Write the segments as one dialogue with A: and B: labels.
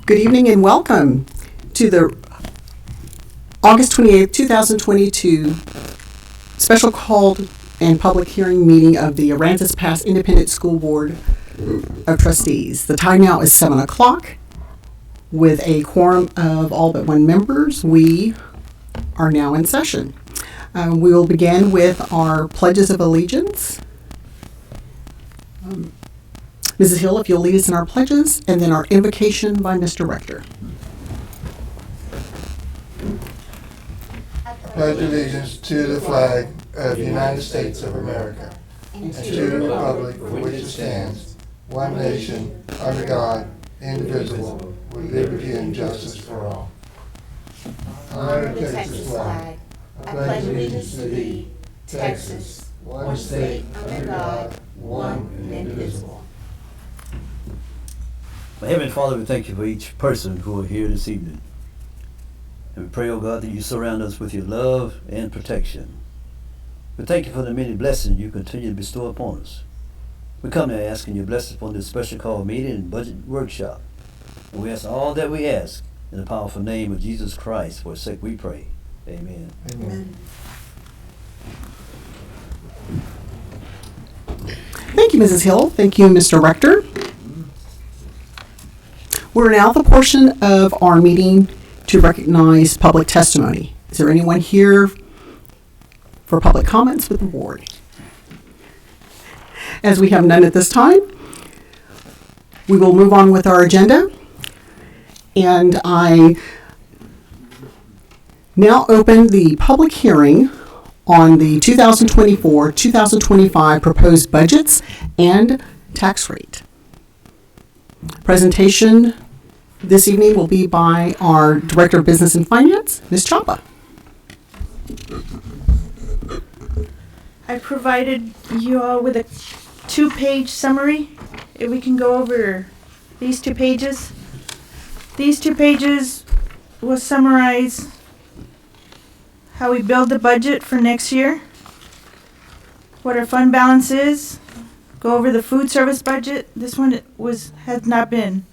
A: Good evening and welcome to the August 28th, 2022 special called and public hearing meeting of the Aransas Pass Independent School Board of Trustees. The time now is 7 o'clock. With a quorum of all but one members, we are now in session. We will begin with our pledges of allegiance. Mrs. Hill, if you'll lead us in our pledges, and then our invocation by Mr. Rector.
B: I pledge allegiance to the flag of the United States of America and to the republic for which it stands, one nation, under God, indivisible, with liberty and justice for all. Honor the Texas flag. I pledge allegiance to thee, Texas, one state, under God, one and indivisible.
C: Well, Heavenly Father, we thank you for each person who are here this evening. And we pray, oh God, that you surround us with your love and protection. We thank you for the many blessings you continue to bestow upon us. We come here asking your blessings upon this special call meeting and budget workshop. And we ask all that we ask in the powerful name of Jesus Christ, for his sake we pray. Amen.
B: Amen.
A: Thank you, Mrs. Hill. Thank you, Mr. Rector. We're now at the portion of our meeting to recognize public testimony. Is there anyone here for public comments with the board? As we have none at this time, we will move on with our agenda. And I now open the public hearing on the 2024-2025 proposed budgets and tax rate. Presentation this evening will be by our Director of Business and Finance, Ms. Chapa.
D: I provided you all with a 2-page summary. If we can go over these 2 pages. These 2 pages will summarize how we build the budget for next year, what our fund balance is, go over the food service budget. This one has not been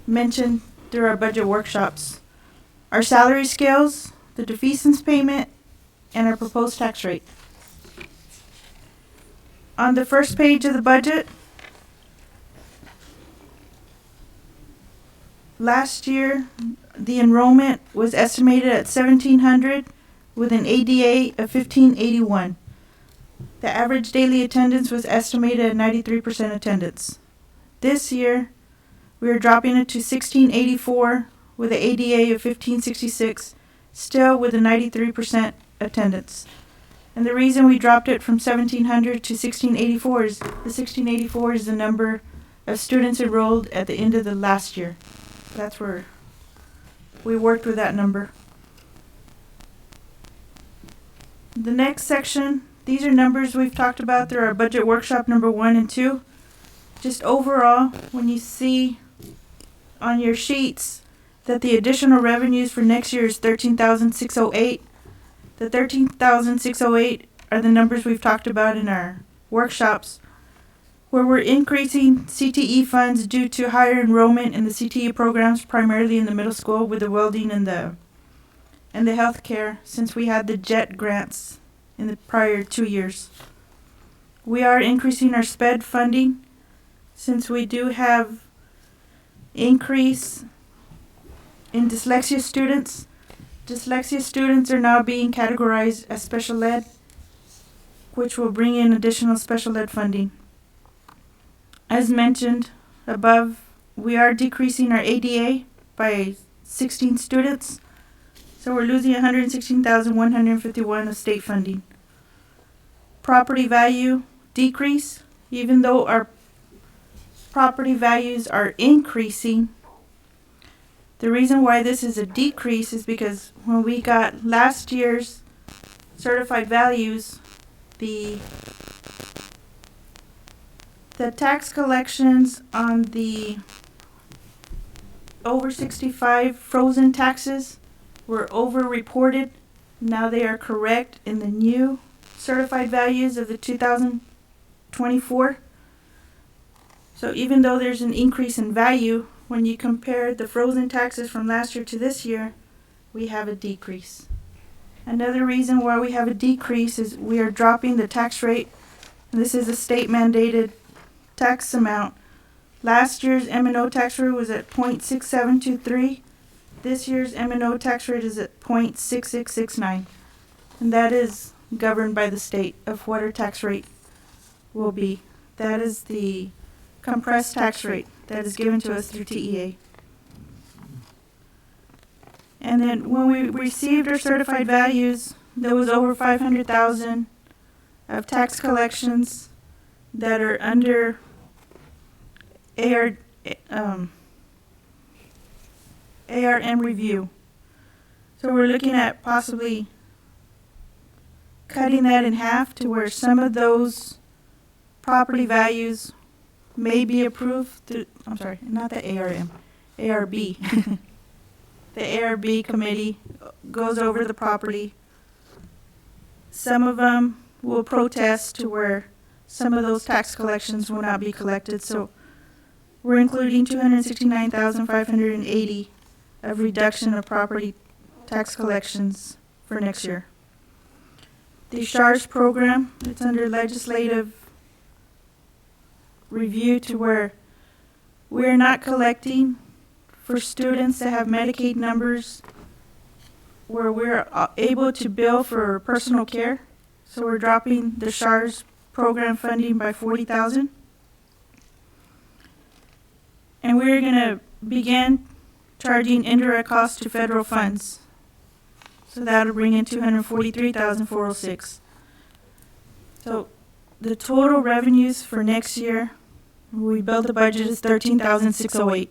D: mentioned through our budget workshops. Our salary scales, the defeasance payment, and our proposed tax rate. On the first page of the budget, last year the enrollment was estimated at 1,700 with an ADA of 1,581. The average daily attendance was estimated at 93% attendance. This year, we are dropping it to 1,684 with an ADA of 1,566, still with a 93% attendance. And the reason we dropped it from 1,700 to 1,684 is the 1,684 is the number of students enrolled at the end of the last year. That's where we worked with that number. The next section, these are numbers we've talked about through our budget workshop number 1 and 2. Just overall, when you see on your sheets that the additional revenues for next year is $13,608. The $13,608 are the numbers we've talked about in our workshops, where we're increasing CTE funds due to higher enrollment in the CTE programs, primarily in the middle school with the welding and the healthcare, since we had the JET grants in the prior 2 years. We are increasing our SPED funding, since we do have increase in dyslexia students. Dyslexia students are now being categorized as special ed, which will bring in additional special ed funding. As mentioned above, we are decreasing our ADA by 16 students, so we're losing $116,151 of state funding. Property value decrease, even though our property values are increasing. The reason why this is a decrease is because when we got last year's certified values, the tax collections on the over 65 frozen taxes were over-reported. Now they are correct in the new certified values of the 2024. So even though there's an increase in value, when you compare the frozen taxes from last year to this year, we have a decrease. Another reason why we have a decrease is we are dropping the tax rate. This is a state mandated tax amount. Last year's M&O tax rate was at 0.6723. This year's M&O tax rate is at 0.6669. And that is governed by the state of what our tax rate will be. That is the compressed tax rate that is given to us through TEA. And then when we received our certified values, there was over 500,000 of tax collections that are under ARM review. So we're looking at possibly cutting that in half to where some of those property values may be approved through, I'm sorry, not the ARM, ARB. The ARB committee goes over the property. Some of them will protest to where some of those tax collections will not be collected. So we're including 269,580 of reduction of property tax collections for next year. The SHARS program, it's under legislative review to where we're not collecting for students that have Medicaid numbers where we're able to bill for personal care. So we're dropping the SHARS program funding by 40,000. And we're going to begin charging indirect costs to federal funds. So that'll bring in 243,406. So the total revenues for next year, we build the budget is 13,608.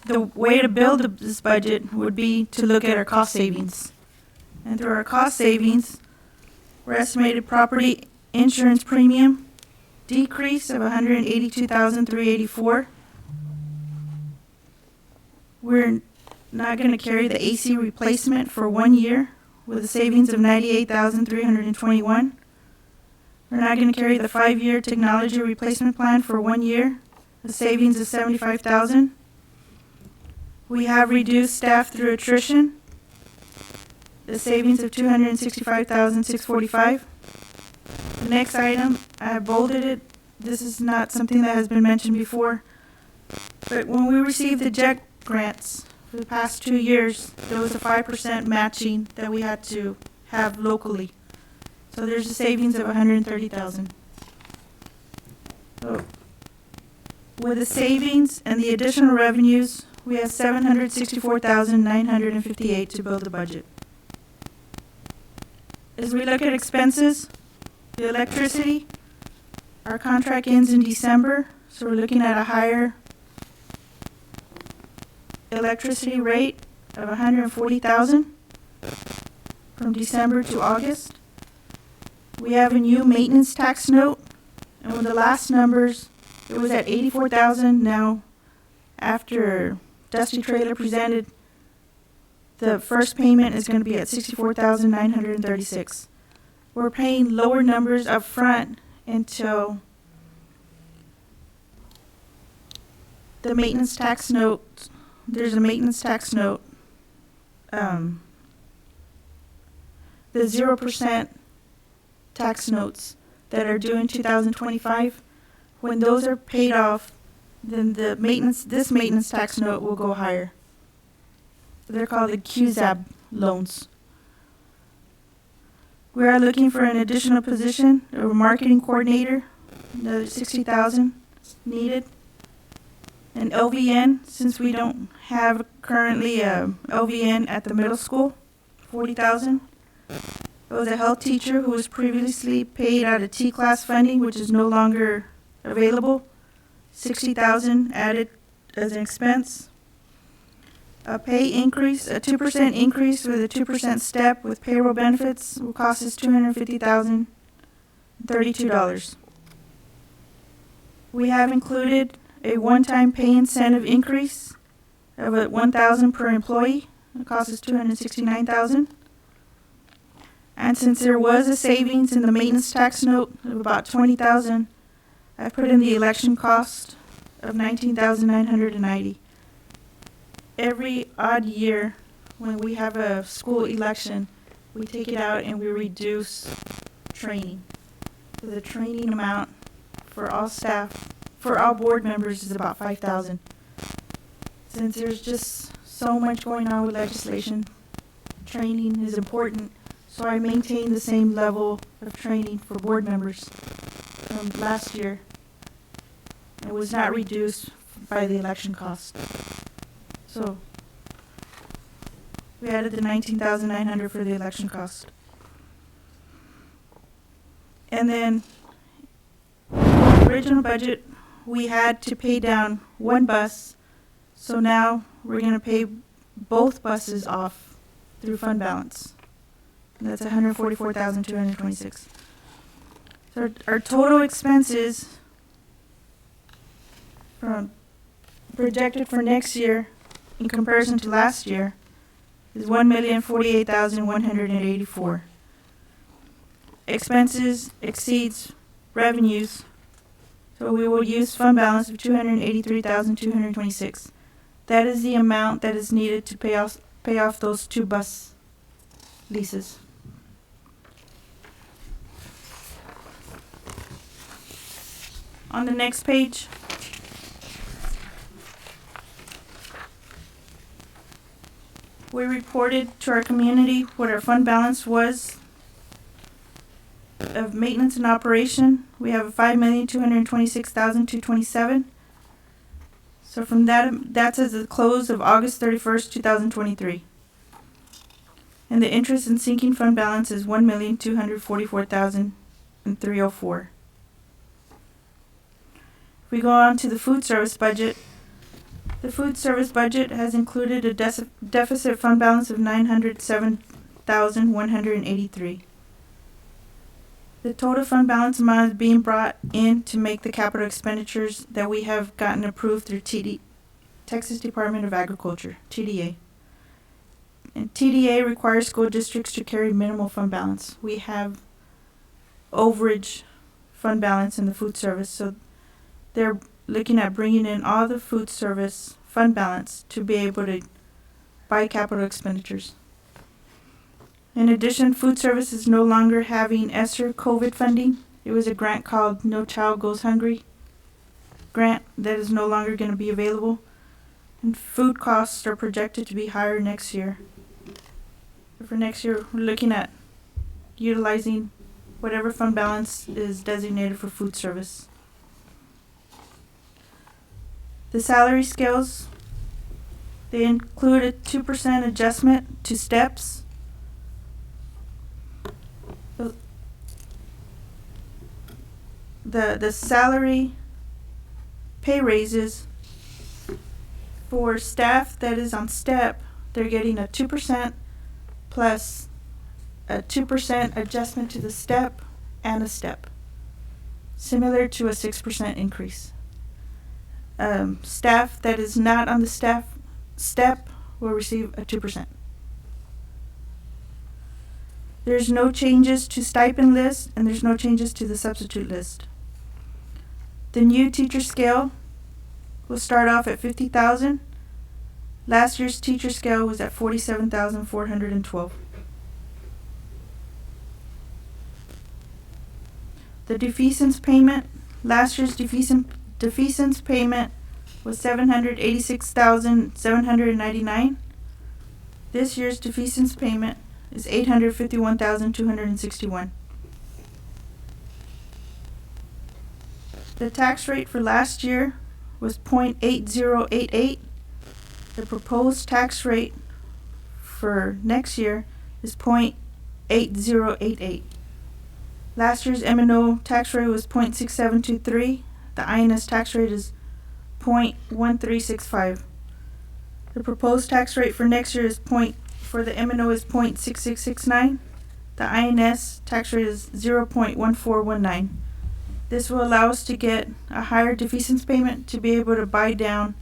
D: The way to build this budget would be to look at our cost savings. And through our cost savings, we're estimated property insurance premium decrease of 182,384. We're not going to carry the AC replacement for 1 year with a savings of 98,321. We're not going to carry the 5-year technology replacement plan for 1 year, a savings of 75,000. We have reduced staff through attrition, the savings of 265,645. The next item, I bolded it. This is not something that has been mentioned before, but when we received the JEC grants for the past 2 years, there was a 5% matching that we had to have locally. So there's a savings of 130,000. So with the savings and the additional revenues, we have 764,958 to build the budget. As we look at expenses, the electricity, our contract ends in December, so we're looking at a higher electricity rate of 140,000 from December to August. We have a new maintenance tax note, and with the last numbers, it was at 84,000. Now, after Dusty Trailer presented, the first payment is going to be at 64,936. We're paying lower numbers up front until the maintenance tax note. There's a maintenance tax note. The 0% tax notes that are due in 2025. When those are paid off, then this maintenance tax note will go higher. They're called the QZAB loans. We are looking for an additional position, a marketing coordinator, another 60,000 needed. An LVN, since we don't have currently a LVN at the middle school, 40,000. There was a health teacher who was previously paid out of T-class funding, which is no longer available. 60,000 added as an expense. A pay increase, a 2% increase with a 2% step with payroll benefits will cost us $250,032. We have included a one-time pay incentive increase of $1,000 per employee. It costs us $269,000. And since there was a savings in the maintenance tax note of about $20,000, I put in the election cost of 19,990. Every odd year, when we have a school election, we take it out and we reduce training. So the training amount for all staff, for all board members, is about 5,000. Since there's just so much going on with legislation, training is important, so I maintain the same level of training for board members from last year. It was not reduced by the election cost. So we added the 19,900 for the election cost. And then the original budget, we had to pay down one bus, so now we're going to pay both buses off through fund balance. And that's 144,226. So our total expenses from projected for next year in comparison to last year is 1,048,184. Expenses exceeds revenues, so we will use fund balance of 283,226. That is the amount that is needed to pay off those 2 bus leases. On the next page, we reported to our community what our fund balance was of maintenance and operation. We have 5,226,227. So from that's at the close of August 31st, 2023. And the interest and sinking fund balance is 1,244,304. If we go on to the food service budget, the food service budget has included a deficit fund balance of 907,183. The total fund balance amount is being brought in to make the capital expenditures that we have gotten approved through Texas Department of Agriculture, TDA. And TDA requires school districts to carry minimal fund balance. We have overage fund balance in the food service, so they're looking at bringing in all the food service fund balance to be able to buy capital expenditures. In addition, food service is no longer having ESSER COVID funding. It was a grant called No Child Goes Hungry grant that is no longer going to be available. And food costs are projected to be higher next year. For next year, we're looking at utilizing whatever fund balance is designated for food service. The salary scales, they include a 2% adjustment to steps. The salary pay raises for staff that is on step, they're getting a 2% plus a 2% adjustment to the step and a step, similar to a 6% increase. Staff that is not on the staff step will receive a 2%. There's no changes to stipend list, and there's no changes to the substitute list. The new teacher scale will start off at 50,000. Last year's teacher scale was at 47,412. The defeasance payment, last year's defeasance payment was 786,799. This year's defeasance payment is 851,261. The tax rate for last year was 0.8088. The proposed tax rate for next year is 0.8088. Last year's M&O tax rate was 0.6723. The INS tax rate is 0.1365. The proposed tax rate for next year for the M&O is 0.6669. The INS tax rate is 0.1419. This will allow us to get a higher defeasance payment to be able to buy down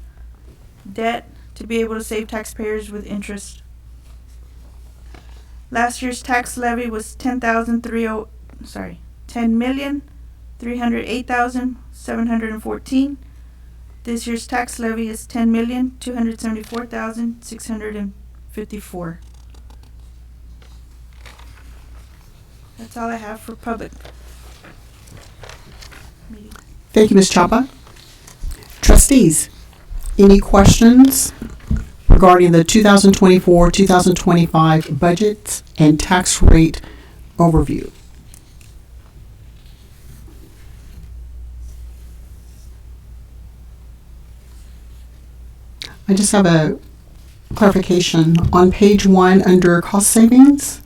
D: debt, to be able to save taxpayers with interest. Last year's tax levy was $10,308,714. This year's tax levy is 10,274,654. That's all I have for public meeting.
A: Thank you, Ms. Chapa. Trustees, any questions regarding the 2024-2025 budget and tax rate overview? I just have a clarification. On page 1 under cost savings,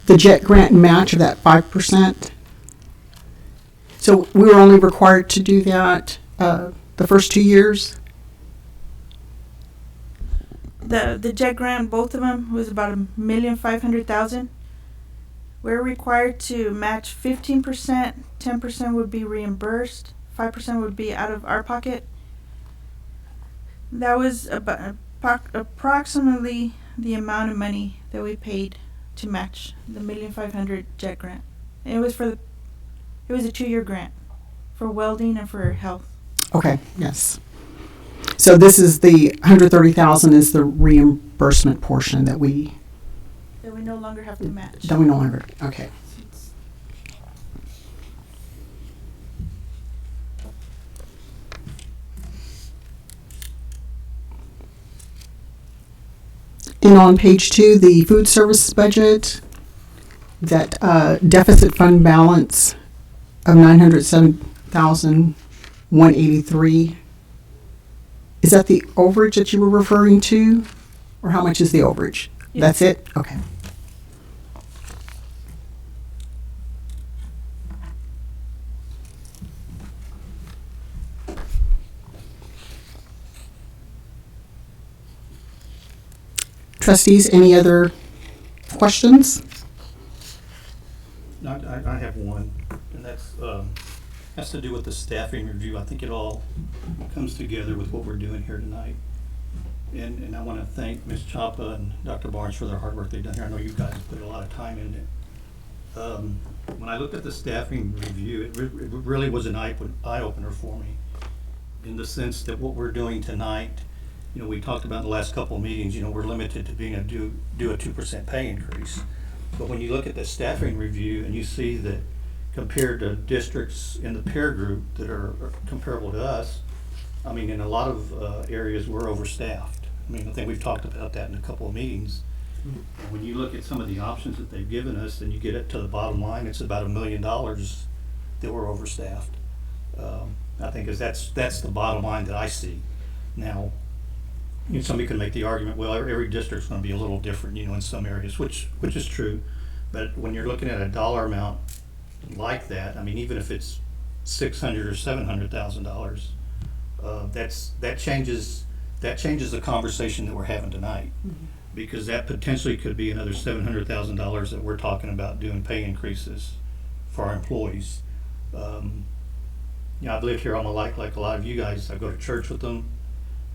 A: the JET grant match of that 5%. So we were only required to do that the first 2 years?
D: The JET grant, both of them, was about $1,500,000. We're required to match 15%, 10% would be reimbursed, 5% would be out of our pocket. That was about approximately the amount of money that we paid to match the $1,500,000 JET grant. And it was a 2-year grant for welding and for health.
A: Okay, yes. So this is the $130,000 is the reimbursement portion that we
D: no longer have to match.
A: no longer, okay. And on page 2, the food services budget, that deficit fund balance of $907,183. Is that the overage that you were referring to? Or how much is the overage?
D: Yes.
A: That's it? Okay. Trustees, any other questions?
E: I have one, and that's has to do with the staffing review. I think it all comes together with what we're doing here tonight. And I want to thank Ms. Chapa and Dr. Barnes for their hard work they've done here. I know you guys put a lot of time into it. When I looked at the staffing review, it really was an eye-opener for me, in the sense that what we're doing tonight, you know, we talked about in the last couple of meetings, you know, we're limited to being able to do a 2% pay increase. But when you look at the staffing review and you see that compared to districts in the peer group that are comparable to us, I mean, in a lot of areas, we're overstaffed. I mean, I think we've talked about that in a couple of meetings. And when you look at some of the options that they've given us and you get it to the bottom line, it's about $1 million that we're overstaffed. I think that's the bottom line that I see. Now, you know, somebody could make the argument, well, every district's going to be a little different, you know, in some areas, which is true. But when you're looking at a dollar amount like that, I mean, even if it's $600,000 or $700,000, that changes the conversation that we're having tonight, because that potentially could be another $700,000 that we're talking about doing pay increases for our employees. You know, I've lived here all my life, like a lot of you guys. I go to church with them.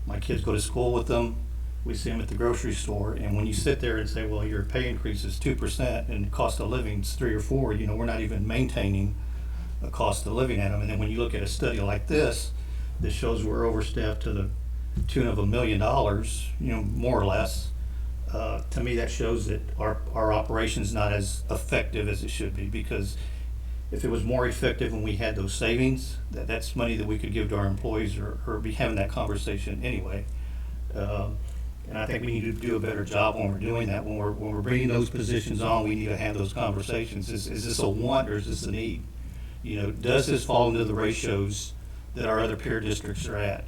E: My kids go to school with them. We see them at the grocery store. And when you sit there and say, well, your pay increase is 2% and cost of living is 3 or 4, you know, we're not even maintaining a cost of living at them. And then when you look at a study like this that shows we're overstaffed to the tune of $1 million, you know, more or less, to me that shows that our operation's not as effective as it should be, because if it was more effective when we had those savings, that's money that we could give to our employees or be having that conversation anyway. And I think we need to do a better job when we're doing that. When we're bringing those positions on, we need to have those conversations. Is this a want or is this a need? You know, does this fall into the ratios that our other peer districts are at?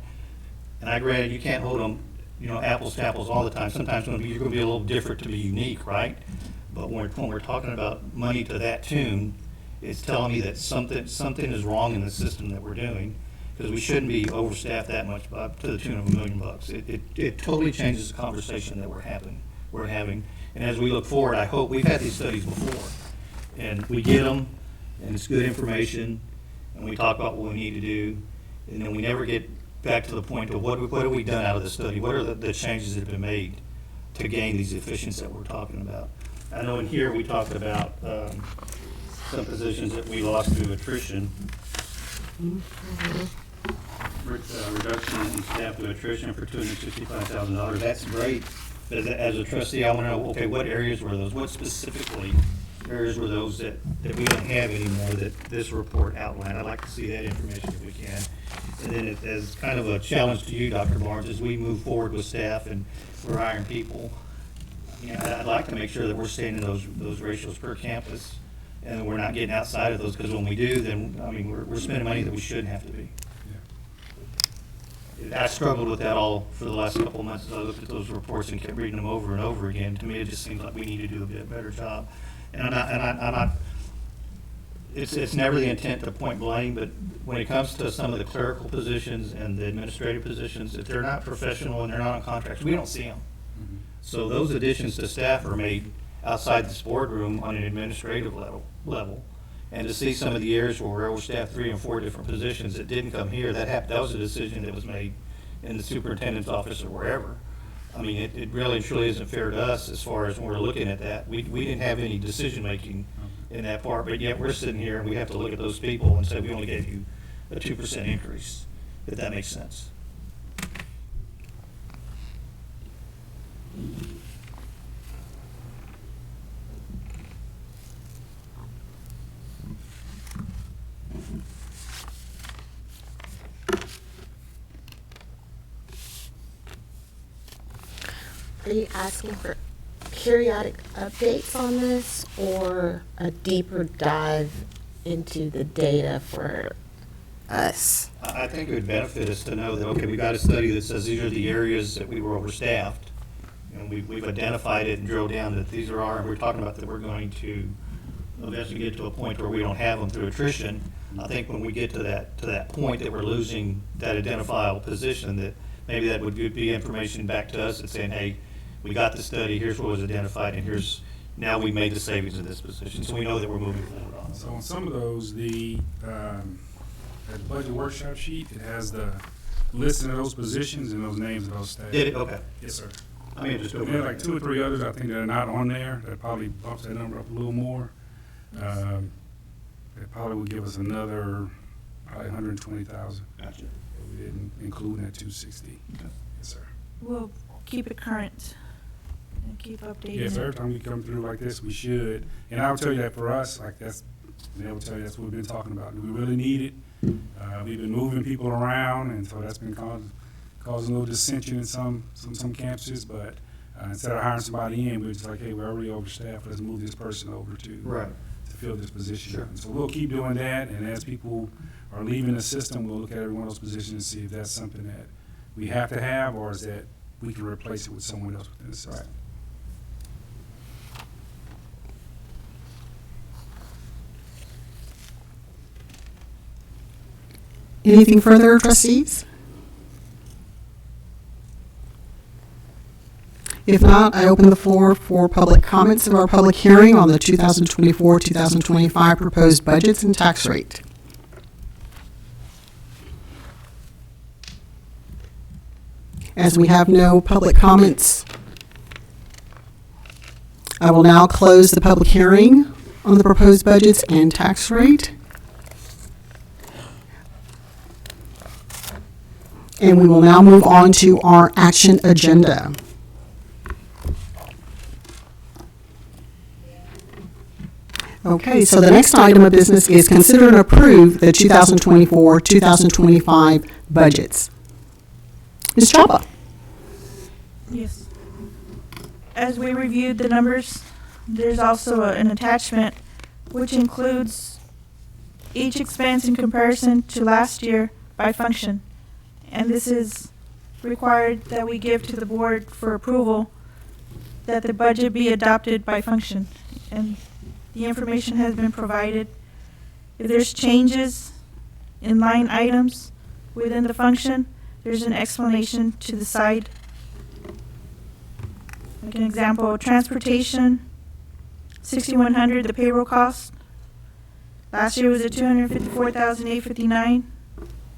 E: And I granted you can't hold them, you know, apples to apples all the time. Sometimes you're going to be a little different to be unique, right? But when we're talking about money to that tune, it's telling me that something is wrong in the system that we're doing, because we shouldn't be overstaffed that much to the tune of $1 million. It totally changes the conversation that we're having. And as we look forward, I hope we've had these studies before, and we get them, and it's good information, and we talk about what we need to do, and then we never get back to the point of what have we done out of the study? What are the changes that have been made to gain these efficiencies that we're talking about? I know in here we talked about some positions that we lost through attrition. reduction in staff to attrition for $265,000. That's great. But as a trustee, I want to know, okay, what areas were those? What specifically areas were those that we don't have anymore that this report outlined? I'd like to see that information if we can. And then as kind of a challenge to you, Dr. Barnes, as we move forward with staff and we're hiring people, you know, I'd like to make sure that we're staying in those ratios per campus and we're not getting outside of those, because when we do, then, I mean, we're spending money that we shouldn't have to be. I struggled with that all for the last couple of months as I looked at those reports and kept reading them over and over again. To me, it just seems like we need to do a bit better job. And I'm not, it's never the intent to point blame, but when it comes to some of the clerical positions and the administrative positions, if they're not professional and they're not on contracts, we don't see them. So those additions to staff are made outside this boardroom on an administrative level. And to see some of the areas where we're overstaffed 3 and 4 different positions that didn't come here, that was a decision that was made in the superintendent's office or wherever. I mean, it really and truly isn't fair to us as far as when we're looking at that. We didn't have any decision-making in that part, but yet we're sitting here and we have to look at those people and say we only gave you a 2% increase, if that makes sense.
F: Are you asking for periodic updates on this or a deeper dive into the data for us?
E: I think it would benefit us to know that, okay, we got a study that says these are the areas that we were overstaffed, and we've identified it and drilled down that these are our, and we're talking about that we're going to eventually get to a point where we don't have them through attrition. I think when we get to that point that we're losing that identifiable position, that maybe that would be information back to us and saying, hey, we got the study, here's what was identified, and here's, now we made the savings in this position, so we know that we're moving forward on it.
G: So on some of those, the budget workshop sheet, it has the listing of those positions and those names of those staff.
E: Did it? Okay.
G: Yes, sir.
E: I mean, just
G: And there are like 2 or 3 others, I think, that are not on there, that probably bumps that number up a little more. It probably would give us another, probably 120,000.
E: Gotcha.
G: We didn't include in that 260.
E: Okay.
G: Yes, sir.
D: We'll keep it current and keep updating
G: Yes,
D: it.
G: every time we come through like this, we should. And I will tell you that for us, like they will tell you that's what we've been talking about. Do we really need it? We've been moving people around, and so that's been causing a little dissension in some campuses. But instead of hiring somebody in, we're just like, hey, we're already overstaffed. Let's move this person over to fill this position.
E: Sure.
G: And so we'll keep doing that. And as people are leaving the system, we'll look at every one of those positions and see if that's something that we have to have, or is that we can replace it with someone else within the system.
A: Anything further, trustees? If not, I open the floor for public comments of our public hearing on the 2024-2025 proposed budgets and tax rate. As we have no public comments, I will now close the public hearing on the proposed budgets and tax rate. And we will now move on to our action agenda. Okay, so the next item of business is consider and approve the 2024-2025 budgets. Ms. Chapa.
D: Yes. As we reviewed the numbers, there's also an attachment which includes each expense in comparison to last year by function. And this is required that we give to the board for approval, that the budget be adopted by function. And the information has been provided. If there's changes in line items within the function, there's an explanation to the side. Like an example, transportation, 6,100, the payroll cost. Last year was at 254,859.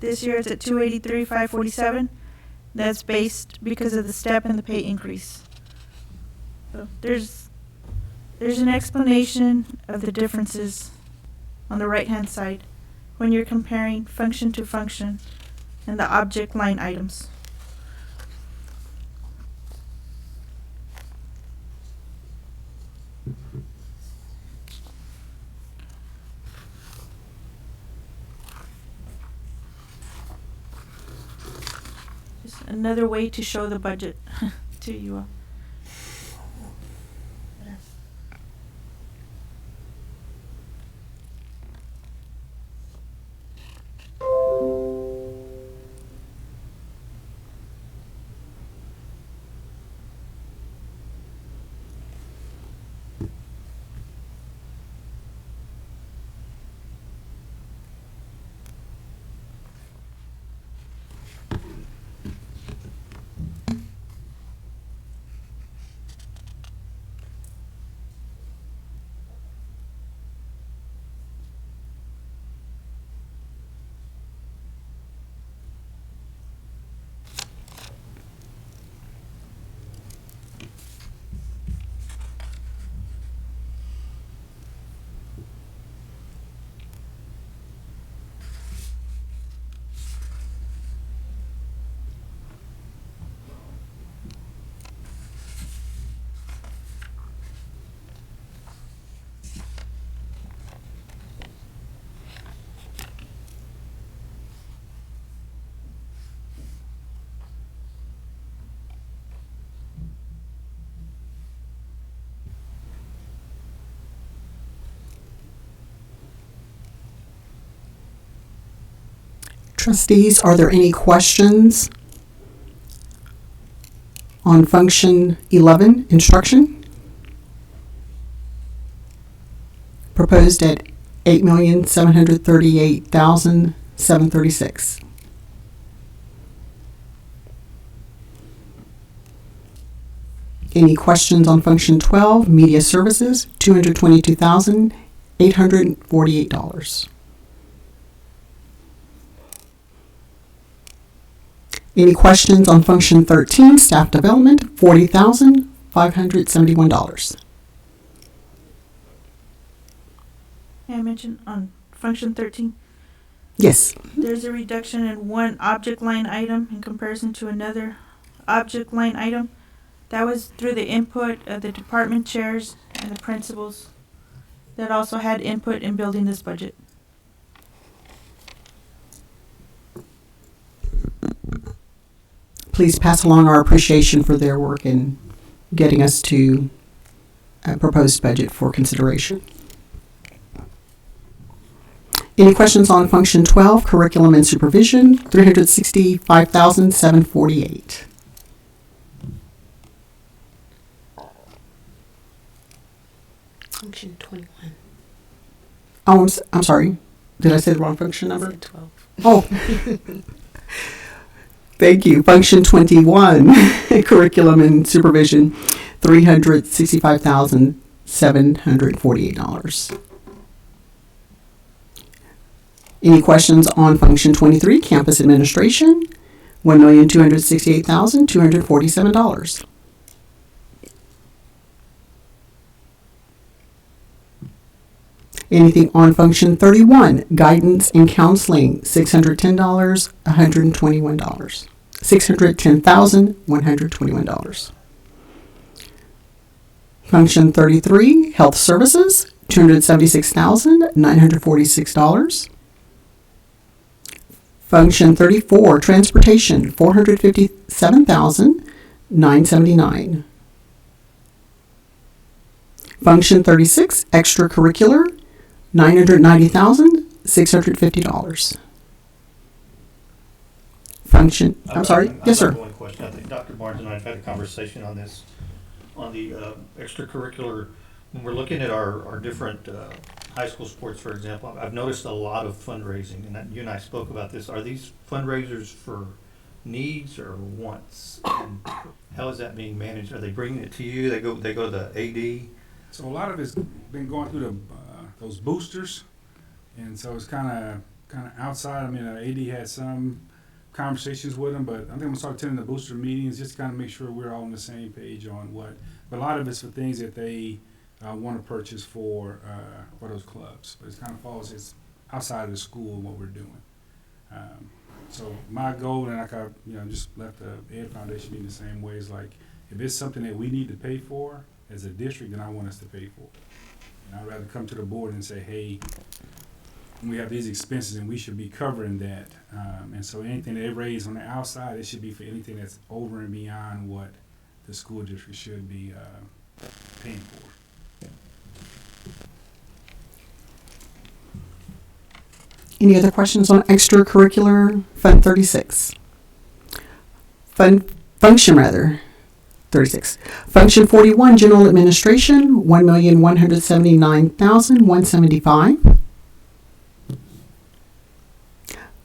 D: This year it's at 283,547. That's based because of the step and the pay increase. So there's an explanation of the differences on the right-hand side when you're comparing function to function and the object line items. Just another way to show the budget to you all.
A: Trustees, are there any questions on function 11, instruction? Proposed at $8,738,736. Any questions on function 12, media services, $222,848. Any questions on function 13, staff development, $40,571.
D: May I mention on function 13,
A: Yes.
D: there's a reduction in one object line item in comparison to another object line item. That was through the input of the department chairs and the principals that also had input in building this budget.
A: Please pass along our appreciation for their work in getting us to a proposed budget for consideration. Any questions on function 12, curriculum and supervision, $365,748.
F: Function 21.
A: Oh, I'm sorry. Did I say the wrong function number?
F: Said 12.
A: Oh. Thank you. Function 21, curriculum and supervision, $365,748. Any questions on function 23, campus administration, $1,268,247. Anything on function 31, guidance and counseling, $610, $121. $610,121. Function 33, health services, $276,946. Function 34, transportation, $457,979. Function 36, extracurricular, $990,650. Function, I'm sorry, yes, sir.
E: One question. I think Dr. Barnes and I have had a conversation on this, on the extracurricular. When we're looking at our different high school sports, for example, I've noticed a lot of fundraising, and you and I spoke about this. Are these fundraisers for needs or wants? And how is that being managed? Are they bringing it to you? They go to the AD?
G: So a lot of it's been going through the those boosters, and so it's kind of outside. I mean, AD had some conversations with them, but I think I'm gonna start attending the booster meetings just kind of make sure we're all on the same page on what. But a lot of it's for things that they want to purchase for those clubs. But it kind of falls it's outside of the school what we're doing. So my goal, and just left the Ed Foundation meeting the same way, is like, if it's something that we need to pay for as a district, then I want us to pay for it. And I'd rather come to the board and say, hey, we have these expenses and we should be covering that. And so anything that they raise on the outside, it should be for anything that's over and beyond what the school district should be paying for.
A: Any other questions on extracurricular Fund 36? Function 36. Function 41, General Administration, $1,179,175.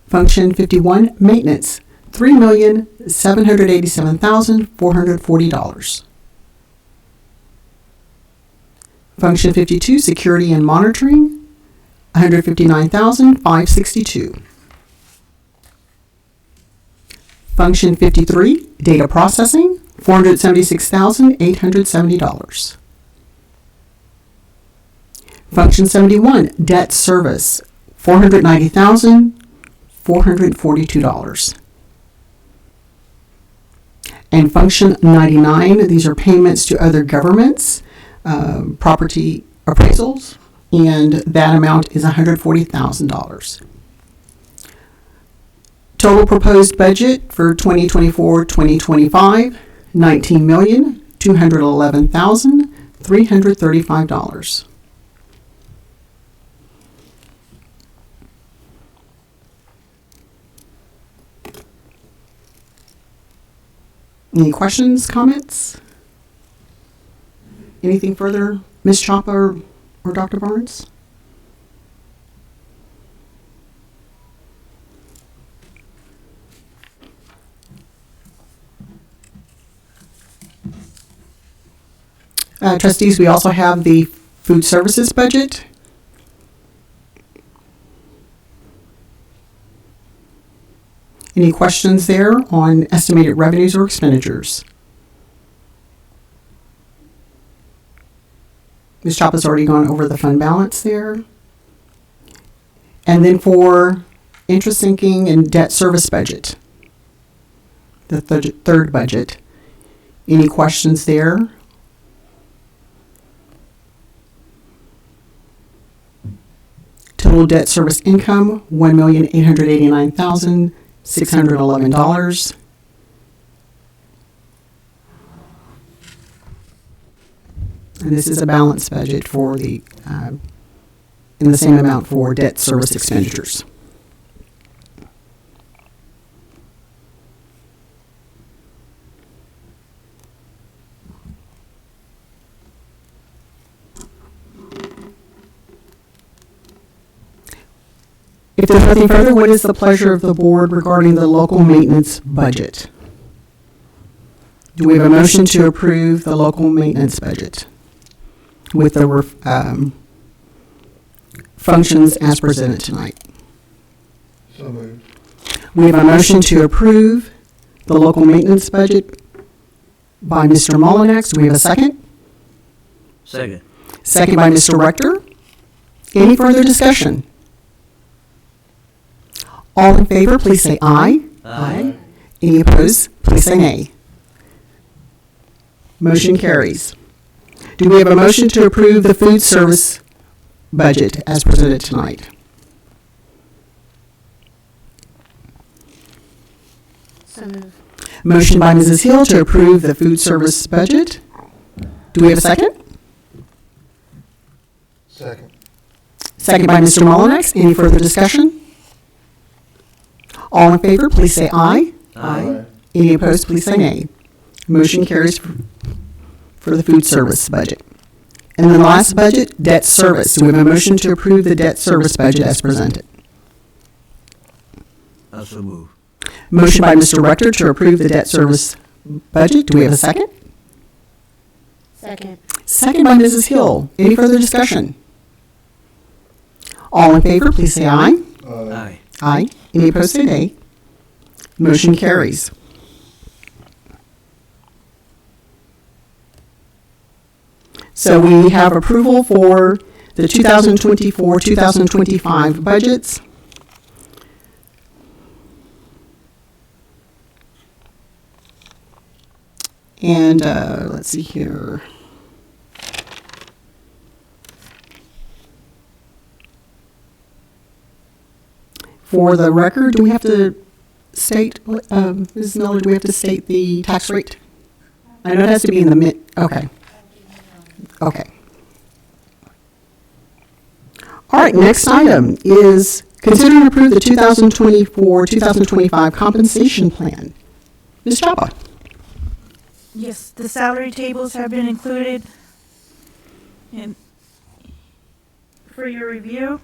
A: Function 51, Maintenance, $3,787,440. Function 52, Security and Monitoring, $159,562. Function 53, Data Processing, $476,870. Function 71, Debt Service, $490,442. And Function 99, these are payments to other governments, property appraisals, and that amount is $140,000. Total proposed budget for 2024-2025, $19,211,335. Any questions, comments? Anything further, Ms. Chapa or Dr. Barnes? Trustees, we also have the food services budget. Any questions there on estimated revenues or expenditures? Ms. Chapa's already gone over the fund balance there. And then for interest sinking and debt service budget, the third budget, any questions there? Total debt service income, $1,889,611. And this is a balanced budget for the, in the same amount for debt service expenditures. If there's nothing further, what is the pleasure of the board regarding the local maintenance budget? Do we have a motion to approve the local maintenance budget with the functions as presented tonight?
B: So moved.
A: We have a motion to approve the local maintenance budget by Mr. Molinax. Do we have a second?
C: Second.
A: Second by Mr. Rector. Any further discussion? All in favor, please say aye.
C: Aye.
A: Any opposed, please say nay. Motion carries. Do we have a motion to approve the food service budget as presented tonight?
F: So moved.
A: Motion by Mrs. Hill to approve the food service budget. Do we have a second?
B: Second.
A: Second by Mr. Molinax. Any further discussion? All in favor, please say aye.
C: Aye.
A: Any opposed, please say nay. Motion carries for the food service budget. And then the last budget, debt service. Do we have a motion to approve the debt service budget as presented?
C: I so move.
A: Motion by Mr. Rector to approve the debt service budget. Do we have a second?
F: Second.
A: Second by Mrs. Hill. Any further discussion? All in favor, please say aye.
C: Aye.
A: Aye. Any opposed, say nay. Motion carries. So we have approval for the 2024-2025 budgets. And let's see here. For the record, do we have to state, Ms. Miller, do we have to state the tax rate? I know it has to be in the mid, okay. Okay. All right, next item is consider and approve the 2024-2025 compensation plan. Ms. Chapa.
D: Yes, the salary tables have been included for your review.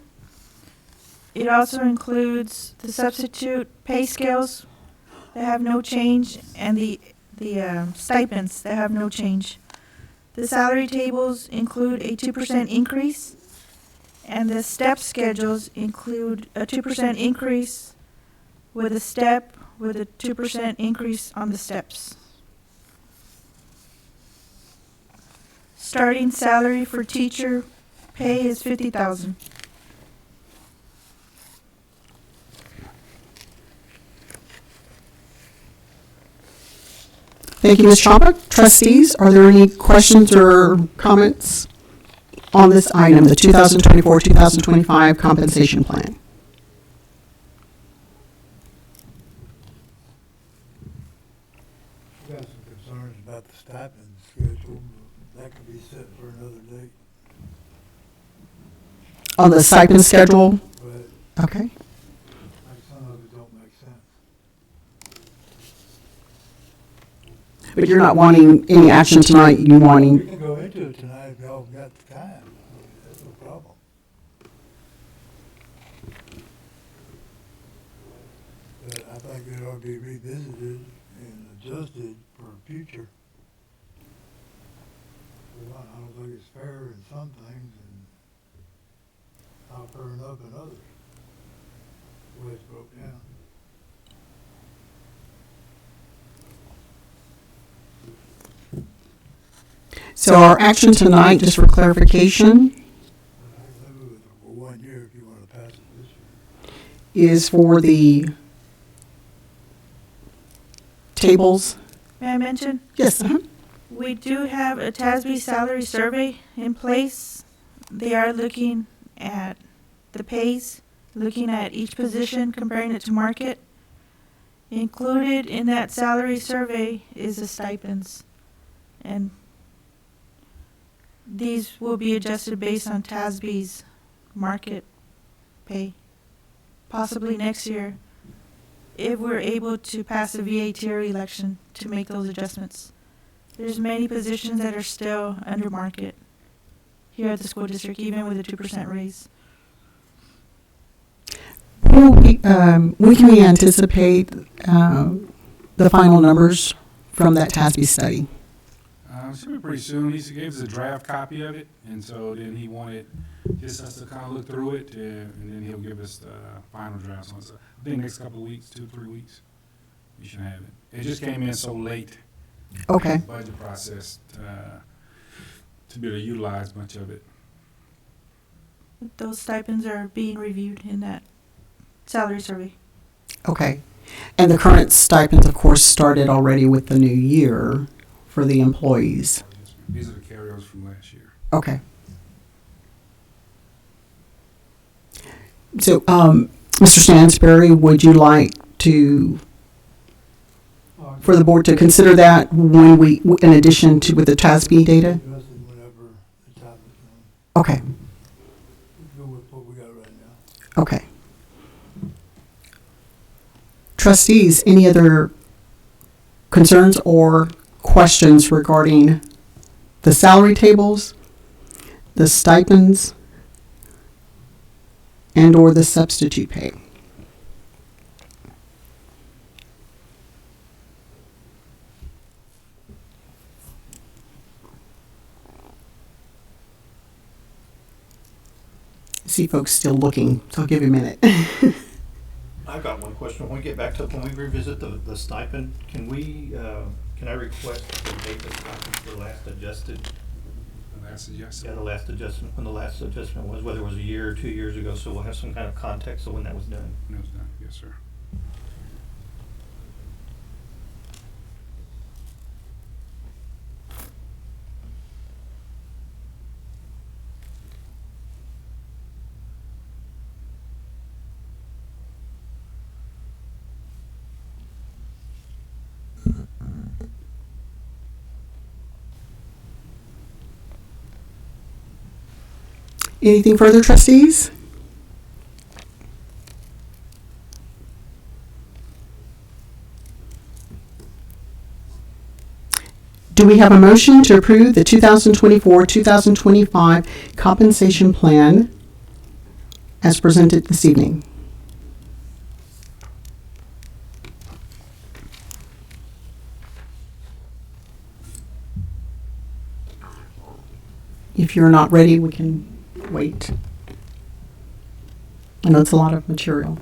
D: It also includes the substitute pay scales that have no change and the stipends that have no change. The salary tables include a 2% increase, and the step schedules include a 2% increase with a step with a 2% increase on the steps. Starting salary for teacher pay is $50,000.
A: Thank you, Ms. Chapa. Trustees, are there any questions or comments on this item, the 2024-2025 compensation plan?
B: Got some concerns about the stipend schedule. That could be set for another date.
A: On the stipend schedule?
B: But
A: Okay.
B: like some of it don't make sense.
A: But you're not wanting any action tonight, you
B: We
A: wanting,
B: can go into it tonight if y'all got the time. That's no problem. But I think it ought to be revisited and adjusted for future. Well, I don't think it's fair in some things and not fair enough in others. The way it's broke down.
A: so our action tonight, just for clarification,
B: I think it was for 1 year if you want to pass it this year.
A: is for the tables.
D: May I mention?
A: Yes,
D: We do have a TASB salary survey in place. They are looking at the pays, looking at each position, comparing it to market. Included in that salary survey is the stipends. And these will be adjusted based on TASB's market pay. Possibly next year, if we're able to pass a VATR election to make those adjustments. There's many positions that are still under market here at the school district, even with a 2% raise.
A: when can we anticipate the final numbers from that TASB study?
G: Should be pretty soon. He gave us a draft copy of it, and so then he wanted just us to kind of look through it, and then he'll give us the final draft. So I think next couple of weeks, 2-3 weeks, we should have it. It just came in so late.
A: Okay.
G: Budget process to be able to utilize much of it.
D: Those stipends are being reviewed in that salary survey.
A: Okay. And the current stipends, of course, started already with the new year for the employees.
G: These are the carryovers from last year.
A: Okay. So, Mr. Stansberry, would you like to, for the board to consider that when we, in addition to with the TASB data?
B: Address it whenever the time is done.
A: Okay.
B: Go with what we got right now.
A: Okay. Trustees, any other concerns or questions regarding the salary tables, the stipends, and or the substitute pay? I see folks still looking, so I'll give you a minute.
E: I've got one question. When we get back to, when we revisit the stipend, can we, can I request the date the stipends were last adjusted?
G: The last adjustment.
E: Yeah, the last adjustment, when the last adjustment was, whether it was a year or 2 years ago, so we'll have some kind of context of when that was done.
G: No, it's not. Yes, sir.
A: Anything further, trustees? Do we have a motion to approve the 2024-2025 compensation plan as presented this evening? If you're not ready, we can wait. I know it's a lot of material.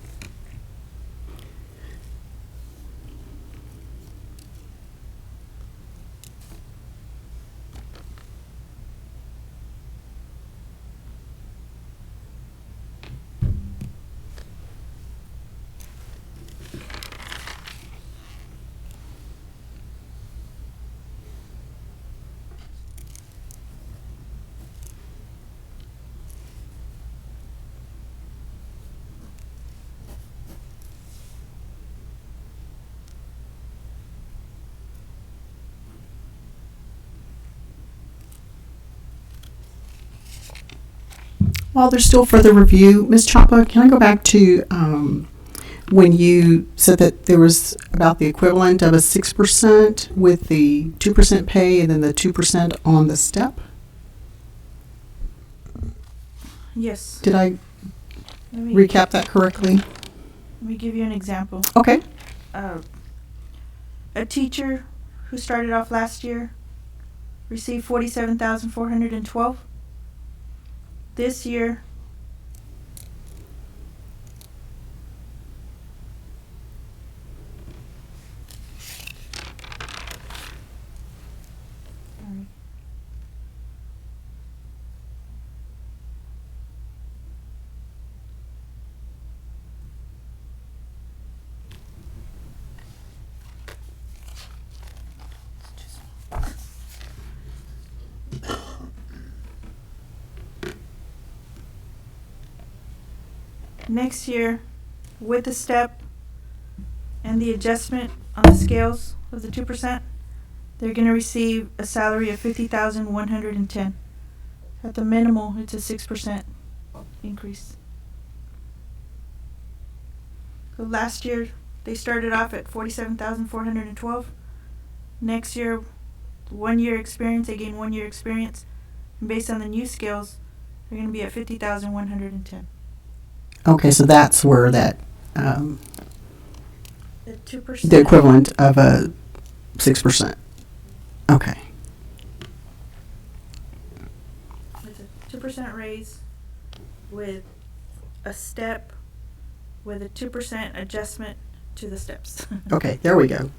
A: While there's still further review, Ms. Chapa, can I go back to when you said that there was about the equivalent of a 6% with the 2% pay and then the 2% on the step?
D: Yes.
A: Did I
D: Let me,
A: recap that correctly?
D: let me give you an example.
A: Okay.
D: A teacher who started off last year received 47,412. This year, next year, with the step and the adjustment on the scales of the 2%, they're going to receive a salary of 50,110. At the minimal, it's a 6% increase. So last year, they started off at 47,412. Next year, 1 year experience, they gain 1 year experience. And based on the new scales, they're going to be at 50,110.
A: Okay, so that's where that,
D: The 2%.
A: the equivalent of a 6%. Okay.
D: With a 2% raise, with a step, with a 2% adjustment to the steps.
A: Okay, there we go.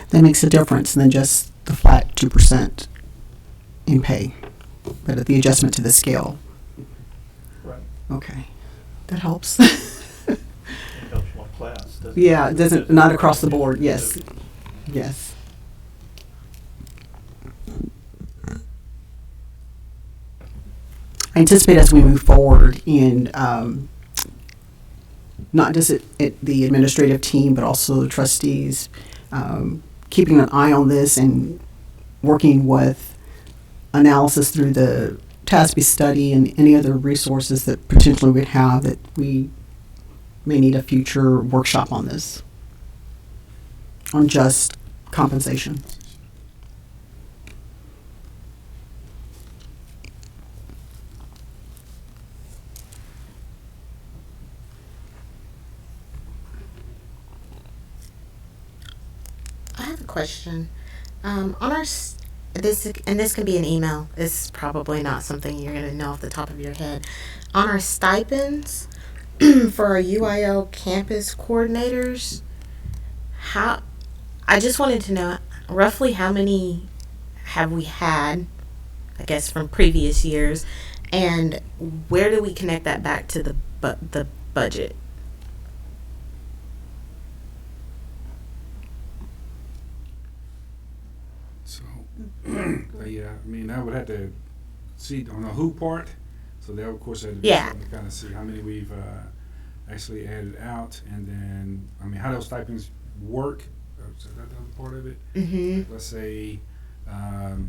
A: That makes a difference than just the flat 2% in pay, but at the adjustment to the scale.
E: Right.
A: Okay, that helps.
E: It helps one class, doesn't it?
A: Yeah, it doesn't, not across the board, yes, yes. I anticipate as we move forward in not just at the administrative team, but also the trustees, keeping an eye on this and working with analysis through the TASB study and any other resources that potentially we'd have, that we may need a future workshop on this, on just compensation.
F: I have a question. On our this and this can be an email. It's probably not something you're gonna know off the top of your head. On our stipends for our UIL campus coordinators, how? I just wanted to know roughly how many have we had, I guess, from previous years, and where do we connect that back to the budget?
G: Yeah, I mean, I would have to see on the who part, so that of course had to be
F: Yeah.
G: something to kind of see how many we've actually added out, and then, I mean, how those stipends work, is that the other part of it?
F: Mm-hmm.
G: Let's say, the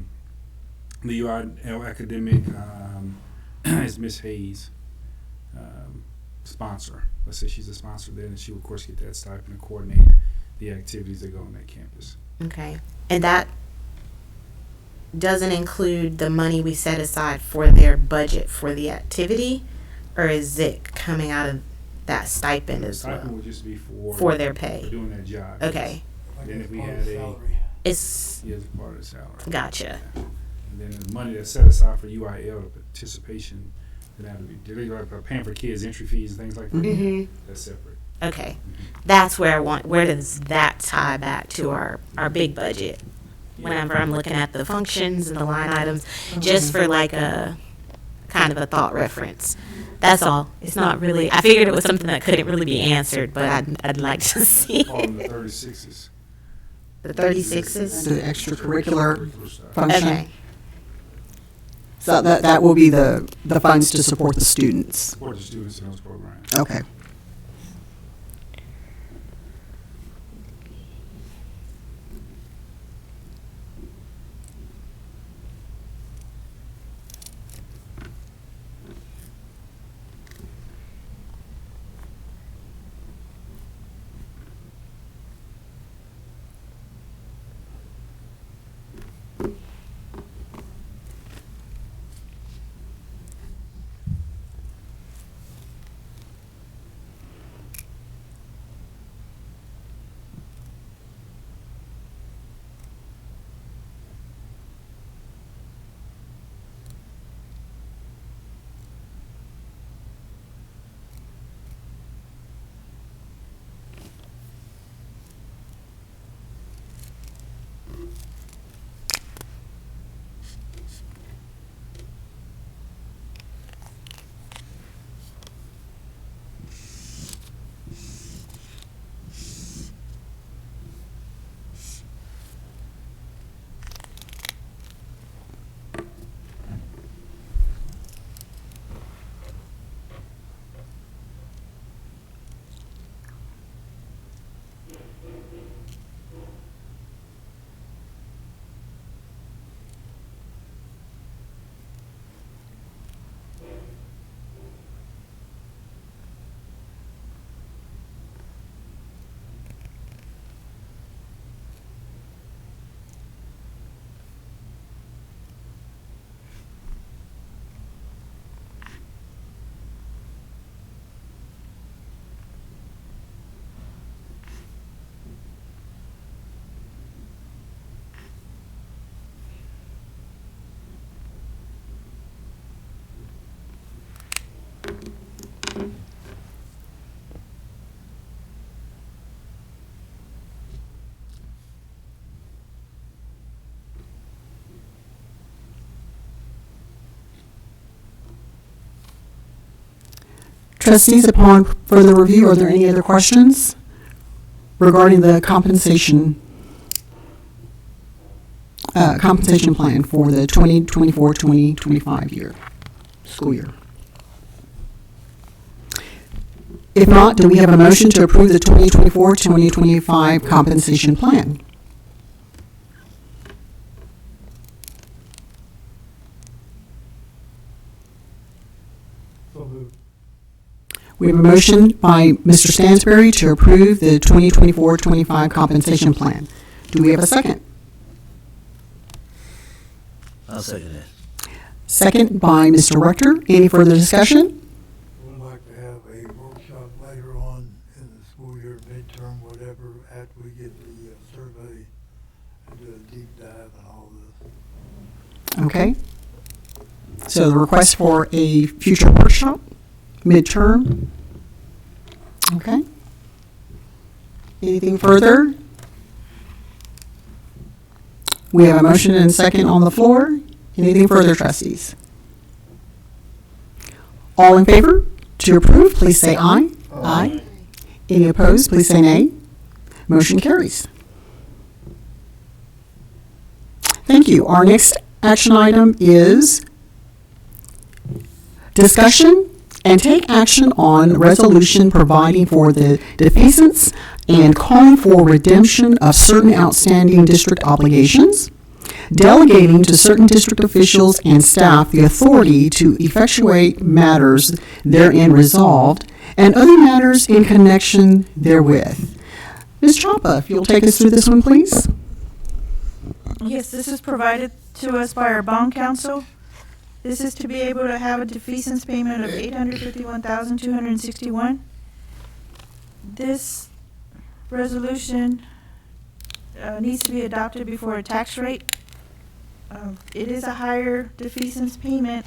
G: UIL academic is Miss Hayes' sponsor. Let's say she's a sponsor then, and she would of course get that stipend and coordinate the activities that go on that campus.
F: Okay. And that doesn't include the money we set aside for their budget for the activity, or is it coming out of that stipend
G: The
F: as
G: stipend
F: well
G: would just be
F: for their
G: for
F: pay?
G: doing that job.
F: Okay.
G: And then if we had a,
F: It's
G: yeah, as a part of the salary.
F: gotcha.
G: And then the money that's set aside for UIL participation, then that would be, they're like paying for kids' entry fees and things like that.
F: Mm-hmm.
G: That's separate.
F: Okay. That's where I want. Where does that tie back to our big budget? Whenever I'm looking at the functions and the line items, just for like a kind of a thought reference. That's all. It's not really. I figured it was something that couldn't really be answered, but I'd like to see
G: All in the 36s.
F: the 36s.
A: The extracurricular
G: stuff.
A: function.
F: Okay.
A: So that will be the funds to support the students.
G: Support the students in those programs.
A: Okay. Trustees, upon further review, are there any other questions regarding the compensation plan for the 2024-2025 school year? If not, do we have a motion to approve the 2024-2025 compensation plan?
B: So moved.
A: We have a motion by Mr. Stansberry to approve the 2024-25 compensation plan. Do we have a second?
C: I'll second that.
A: Second by Mr. Rector. Any further discussion?
B: Would like to have a workshop later on in the school year, midterm, whatever, after we get the survey and do a deep dive on all this.
A: Okay. So the request for a future workshop, midterm. Okay. Anything further? We have a motion and a second on the floor. Anything further, trustees? All in favor to approve, please say aye. Aye. Any opposed, please say nay. Motion carries. Thank you. Our next action item is discussion and take action on resolution providing for the defeasance and calling for redemption of certain outstanding district obligations, delegating to certain district officials and staff the authority to effectuate matters therein resolved, and other matters in connection therewith. Ms. Chapa, if you'll take us through this one, please.
D: Yes, this is provided to us by our bond counsel. This is to be able to have a defeasance payment of $851,261. This resolution needs to be adopted before a tax rate. It is a higher defeasance payment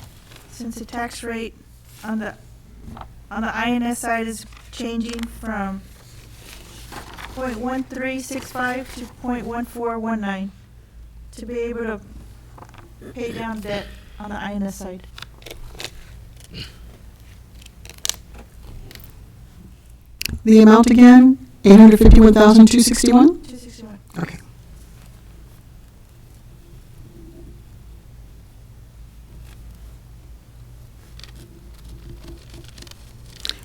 D: since the tax rate on the INS side is changing from 0.1365 to 0.1419 to be able to pay down debt on the INS side.
A: The amount again, $851,261?
D: 261.
A: Okay.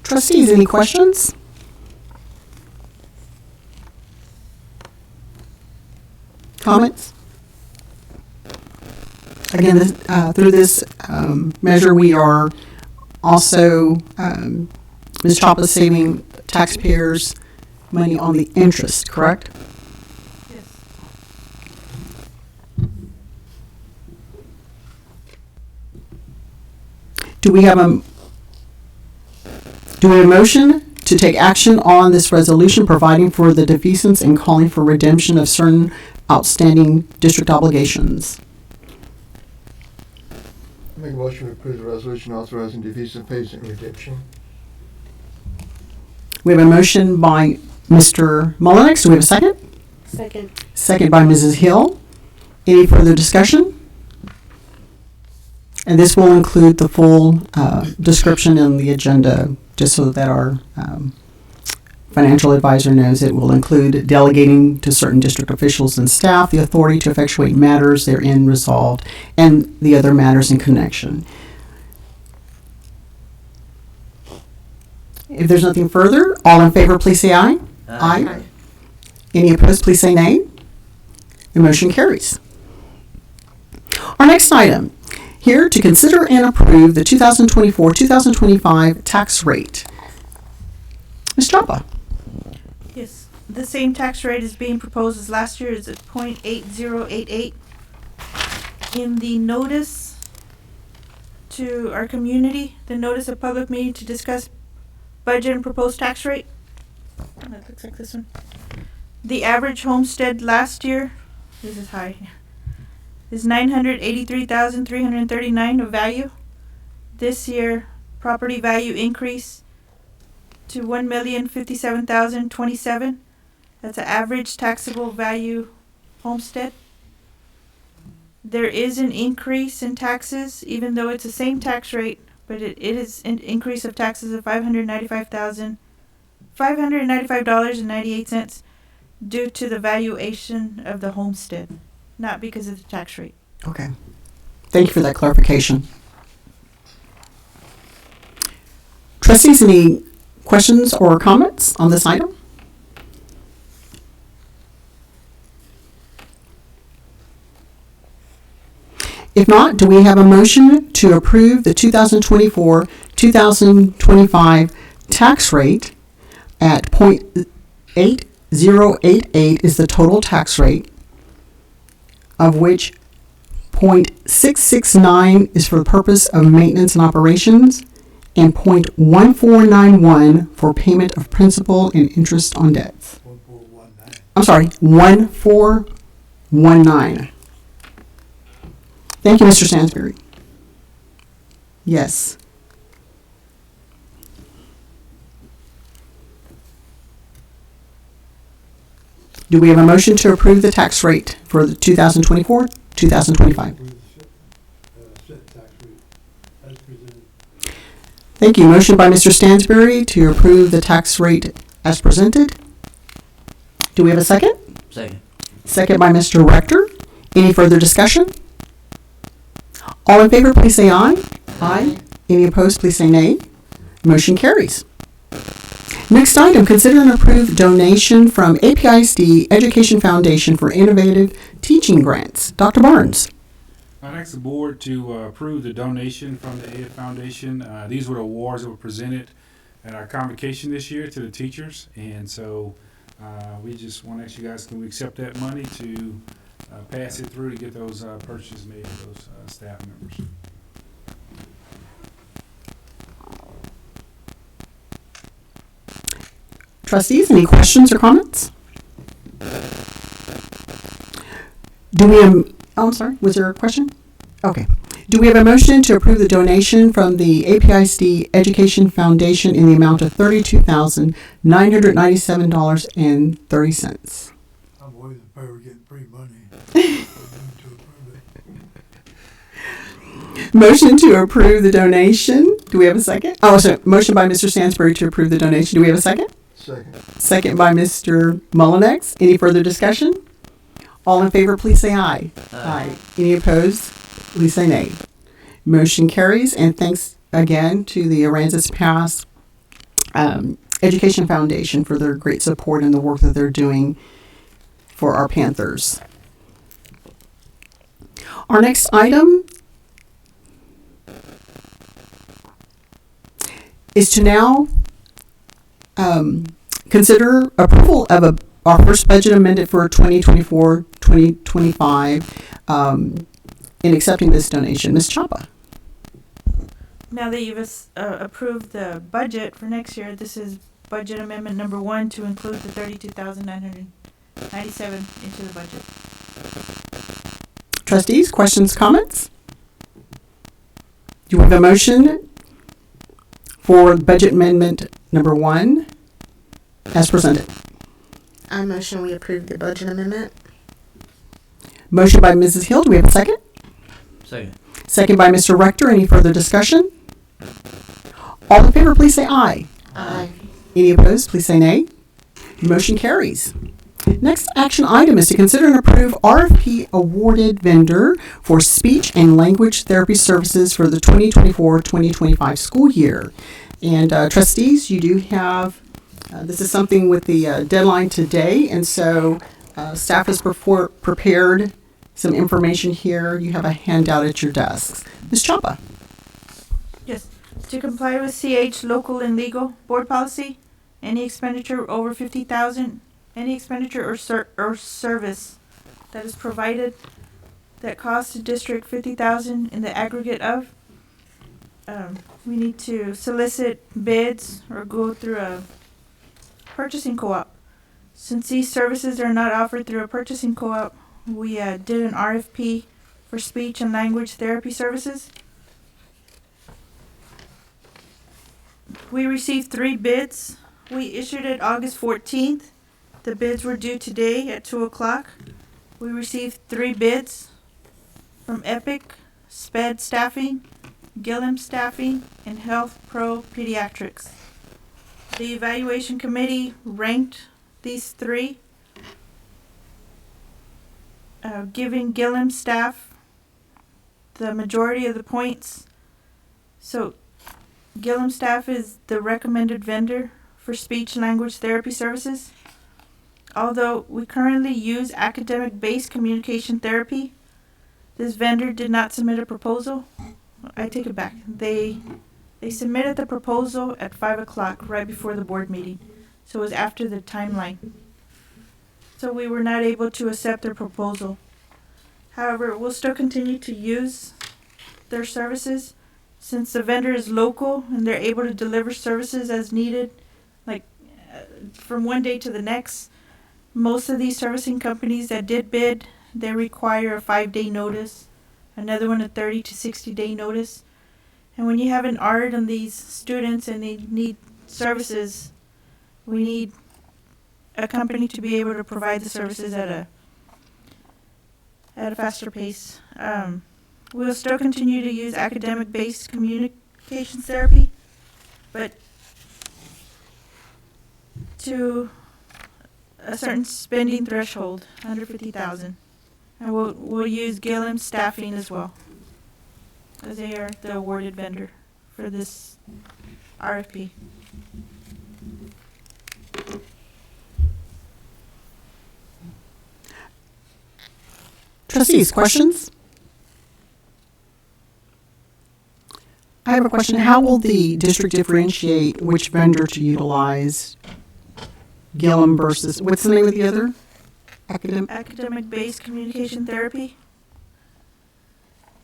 A: Trustees, any questions? Comments? Again, through this measure, we are also, Ms. Chapa, saving taxpayers money on the interest, correct?
D: Yes.
A: Do we have a motion to take action on this resolution providing for the defeasance and calling for redemption of certain outstanding district obligations?
B: Make a motion to approve the resolution authorizing defeasance payments and redemption.
A: We have a motion by Mr. Mullenix. Do we have a second?
F: Second.
A: Second by Mrs. Hill. Any further discussion? And this will include the full description in the agenda, just so that our financial advisor knows. It will include delegating to certain district officials and staff the authority to effectuate matters therein resolved and the other matters in connection. If there's nothing further, all in favor, please say aye. Aye. Any opposed, please say nay. The motion carries. Our next item, here to consider and approve the 2024-2025 tax rate. Ms. Chapa.
D: Yes, the same tax rate is being proposed as last year. Is at 0.8088. In the notice to our community, the notice of public meeting to discuss budget and proposed tax rate. That looks like this one. The average homestead last year, this is high, is $983,339 of value. This year, property value increase to $1,057,027. That's an average taxable value homestead. There is an increase in taxes, even though it's the same tax rate, but it is an increase of taxes of $595.98 due to the valuation of the homestead, not because of the tax rate.
A: Okay. Thank you for that clarification. Trustees, any questions or comments on this item? If not, do we have a motion to approve the 2024-2025 tax rate at 0.8088 is the total tax rate, of which 0.669 is for the purpose of maintenance and operations, and 0.1491 for payment of principal and interest on debts.
B: 1419.
A: I'm sorry, 1419. Thank you, Mr. Stansberry. Yes. Do we have a motion to approve the tax rate for the 2024-2025? Thank you. Motion by Mr. Stansberry to approve the tax rate as presented. Do we have a second?
C: Second.
A: Second by Mr. Rector. Any further discussion? All in favor, please say aye. Aye. Any opposed, please say nay. Motion carries. Next item, consider and approve donation from APISD Education Foundation for Innovative Teaching Grants. Dr. Barnes.
G: I'd ask the board to approve the donation from the AID Foundation. These were the awards that were presented at our convocation this year to the teachers, and so we just want to ask you guys, can we accept that money to pass it through to get those purchases made for those staff members?
A: Trustees, any questions or comments? Do we oh, I'm sorry, was there a question? Okay. Do we have a motion to approve the donation from the APISD Education Foundation in the amount of $32,997.30?
B: I'm worried that we're getting free money.
A: Motion to approve the donation. Do we have a second? Oh, so motion by Mr. Stansbury to approve the donation. Do we have a second?
B: Second.
A: Second by Mr. Mullinex. Any further discussion? All in favor, please say aye. Aye. Any opposed? Please say nay. Motion carries, and thanks again to the Aransas Pass Education Foundation for their great support and the work that they're doing for our Panthers. Our next item is to now consider approval of our first budget amendment for 2024-2025 in accepting this donation. Ms. Chapa.
D: Now that you've approved the budget for next year, this is budget amendment number 1 to include the $32,997 into the budget.
A: Trustees, questions, comments? Do we have a motion for budget amendment number 1 as presented?
F: I motion we approve the budget amendment.
A: Motion by Mrs. Hill. Do we have a second?
C: Second.
A: Second by Mr. Rector. Any further discussion? All in favor, please say aye.
F: Aye.
A: Any opposed, please say nay. Motion carries. Next action item is to consider and approve RFP awarded vendor for speech and language therapy services for the 2024-2025 school year. And trustees, you do have, this is something with the deadline today, and so staff has prepared some information here. You have a handout at your desks. Ms. Chapa.
D: Yes. To comply with CH local and legal board policy, any expenditure over $50,000, any expenditure or service that is provided that costs the district $50,000 in the aggregate of, we need to solicit bids or go through a purchasing co-op. Since these services are not offered through a purchasing co-op, we did an RFP for speech and language therapy services. We received 3 bids. We issued it August 14th. The bids were due today at 2 o'clock. We received 3 bids from Epic, SPED Staffing, Gillum Staffing, and Health Pro Pediatrics. The evaluation committee ranked these 3, giving Gillum staff the majority of the points. So Gillum staff is the recommended vendor for speech and language therapy services. Although we currently use academic-based communication therapy, this vendor did not submit a proposal. I take it back. They submitted the proposal at 5 o'clock right before the board meeting. So it was after the timeline. So we were not able to accept their proposal. However, we'll still continue to use their services since the vendor is local and they're able to deliver services as needed, like from one day to the next. Most of these servicing companies that did bid, they require a 5-day notice, another one a 30 to 60-day notice. And when you have an ARD on these students and they need services, we need a company to be able to provide the services at a faster pace. We'll still continue to use academic-based communication therapy, but to a certain spending threshold, under $50,000. And we'll use Gillum Staffing as well, as they are the awarded vendor for this RFP.
A: Trustees, questions? I have a question. How will the district differentiate which vendor to utilize? Gillum versus, what's the name of the other?
D: Academic-based communication therapy.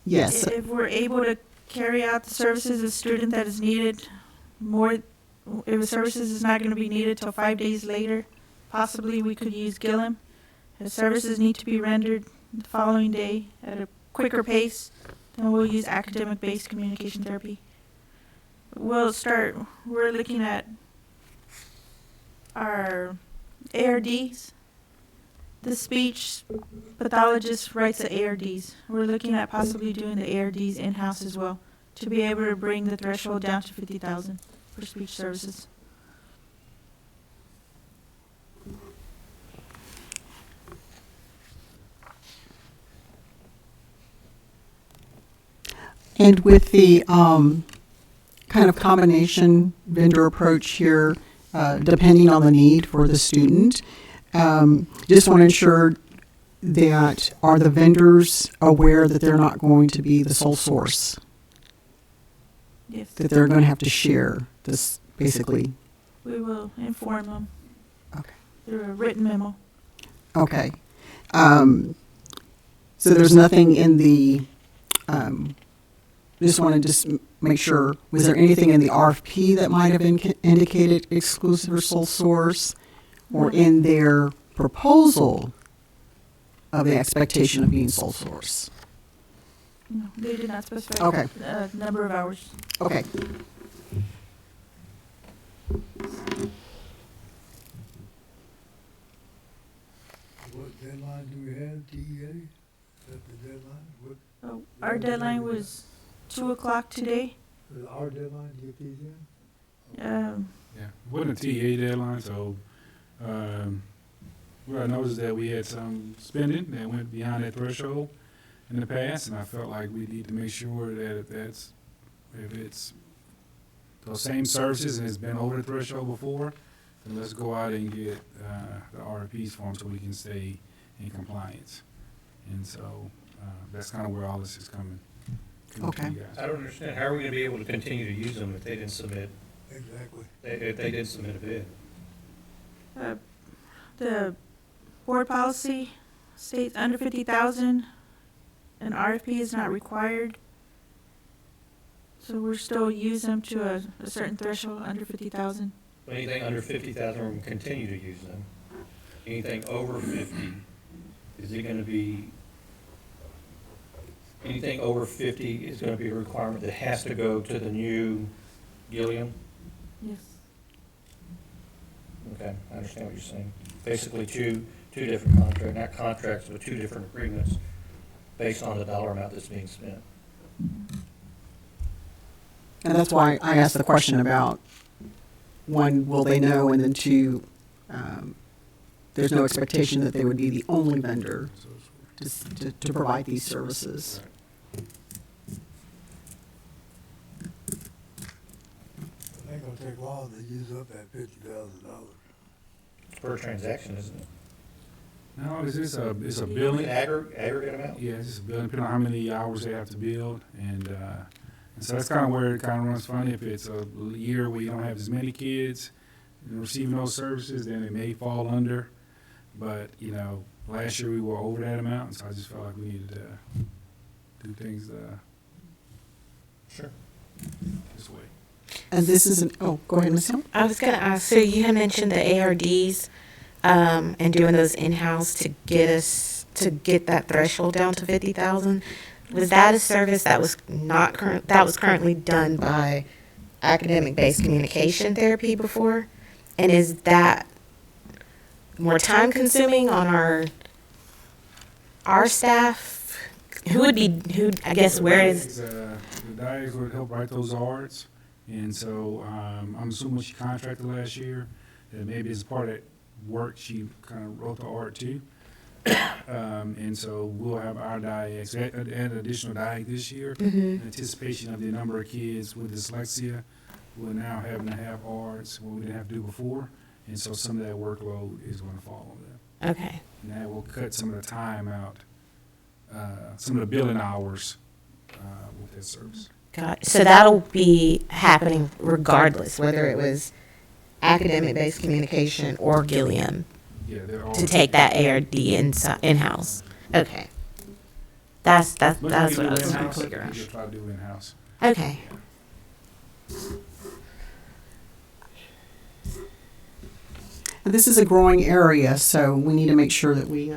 A: Yes.
D: If we're able to carry out the services a student that is needed more, if the services is not going to be needed till 5 days later, possibly we could use Gillum. If services need to be rendered the following day at a quicker pace, then we'll use academic-based communication therapy. We're looking at our ARDs. The speech pathologist writes the ARDs. We're looking at possibly doing the ARDs in-house as well to be able to bring the threshold down to 50,000 for speech services.
A: And with the kind of combination vendor approach here, depending on the need for the student, just want to ensure that are the vendors aware that they're not going to be the sole source,
D: Yes.
A: that they're going to have to share this basically.
D: We will inform them
A: Okay.
D: through a written memo.
A: Okay. So there's nothing in the, just want to just make sure, was there anything in the RFP that might have indicated exclusive or sole source, or in their proposal of the expectation of being sole source?
D: No, they did not specify
A: Okay.
D: number of hours.
A: Okay.
B: What deadline do we have, TEA? Is that the deadline? What,
D: Oh, our deadline was 2 o'clock today.
B: is our deadline to get these in?
G: Yeah, it wasn't a TA deadline, so, well, I noticed that we had some spending that went beyond that threshold in the past, and I felt like we need to make sure that if it's those same services and it's been over the threshold before, then let's go out and get, the RFPs for them so we can stay in compliance. And so, that's kind of where all this is coming to
A: Okay.
G: you guys.
E: I don't understand, how are we gonna be able to continue to use them if they didn't submit,
B: Exactly.
E: if they didn't submit a bid?
D: The board policy states under 50,000, an RFP is not required. So we're still use them to a certain threshold under 50,000.
E: Anything under 50,000, we're gonna continue to use them. Anything over 50, is it gonna be, anything over 50 is gonna be a requirement that has to go to the new Gilliam?
D: Yes.
E: Okay, I understand what you're saying. Basically, two different contracts, not contracts, but two different agreements based on the dollar amount that's being spent.
A: And that's why I asked the question about, one, will they know, and then two, there's no expectation that they would be the only vendor to provide these services.
B: It ain't gonna take long to use up that $50,000.
E: It's per transaction, isn't it?
G: No, it's a billing.
E: Aggregate amount?
G: Yeah, it's just a billing, depending on how many hours they have to build, and so that's kind of where it kind of runs funny. If it's a year where you don't have as many kids receiving those services, then it may fall under. But last year we were over that amount, and so I just felt like we needed to do things
E: Sure.
G: this way.
A: And this isn't, oh, go ahead, Ms. Hill.
F: I was going to ask, so you had mentioned the ARDs and doing those in-house to get that threshold down to 50,000. Was that a service that was currently done by academic-based communication therapy before? And is that more time-consuming on our staff? I guess, where is?
G: The diaries would help write those ARDs, and so I'm assuming she contracted last year, that maybe as part of that work, she kind of wrote the ARD too. And so we'll have our diacs, add additional diac this year
F: Mm-hmm.
G: in anticipation of the number of kids with dyslexia who are now having to have ARDS, what we didn't have to do before. And so some of that workload is going to fall on them.
F: Okay.
G: And that will cut some of the time out, some of the billing hours with that service.
F: Got so that'll be happening regardless, whether it was academic-based communication or Gilliam
G: Yeah, they're all
F: to take that ARD in-house. Okay. That's
G: But
F: what
G: we
F: I
G: can do
F: was
G: it
F: trying to
G: in-house.
F: figure
G: We
F: out.
G: can try to do it in-house.
F: Okay.
A: And this is a growing area, so we need to make sure that we,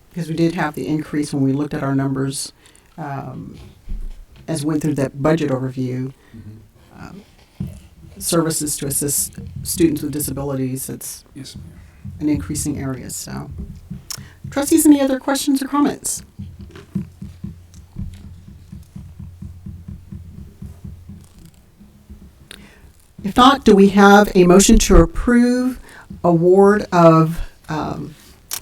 A: because we did have the increase when we looked at our numbers, as we went through that budget overview. Services to assist students with disabilities, it's
G: Yes, ma'am.
A: an increasing area, so. Trustees, any other questions or comments? If not, do we have a motion to approve award of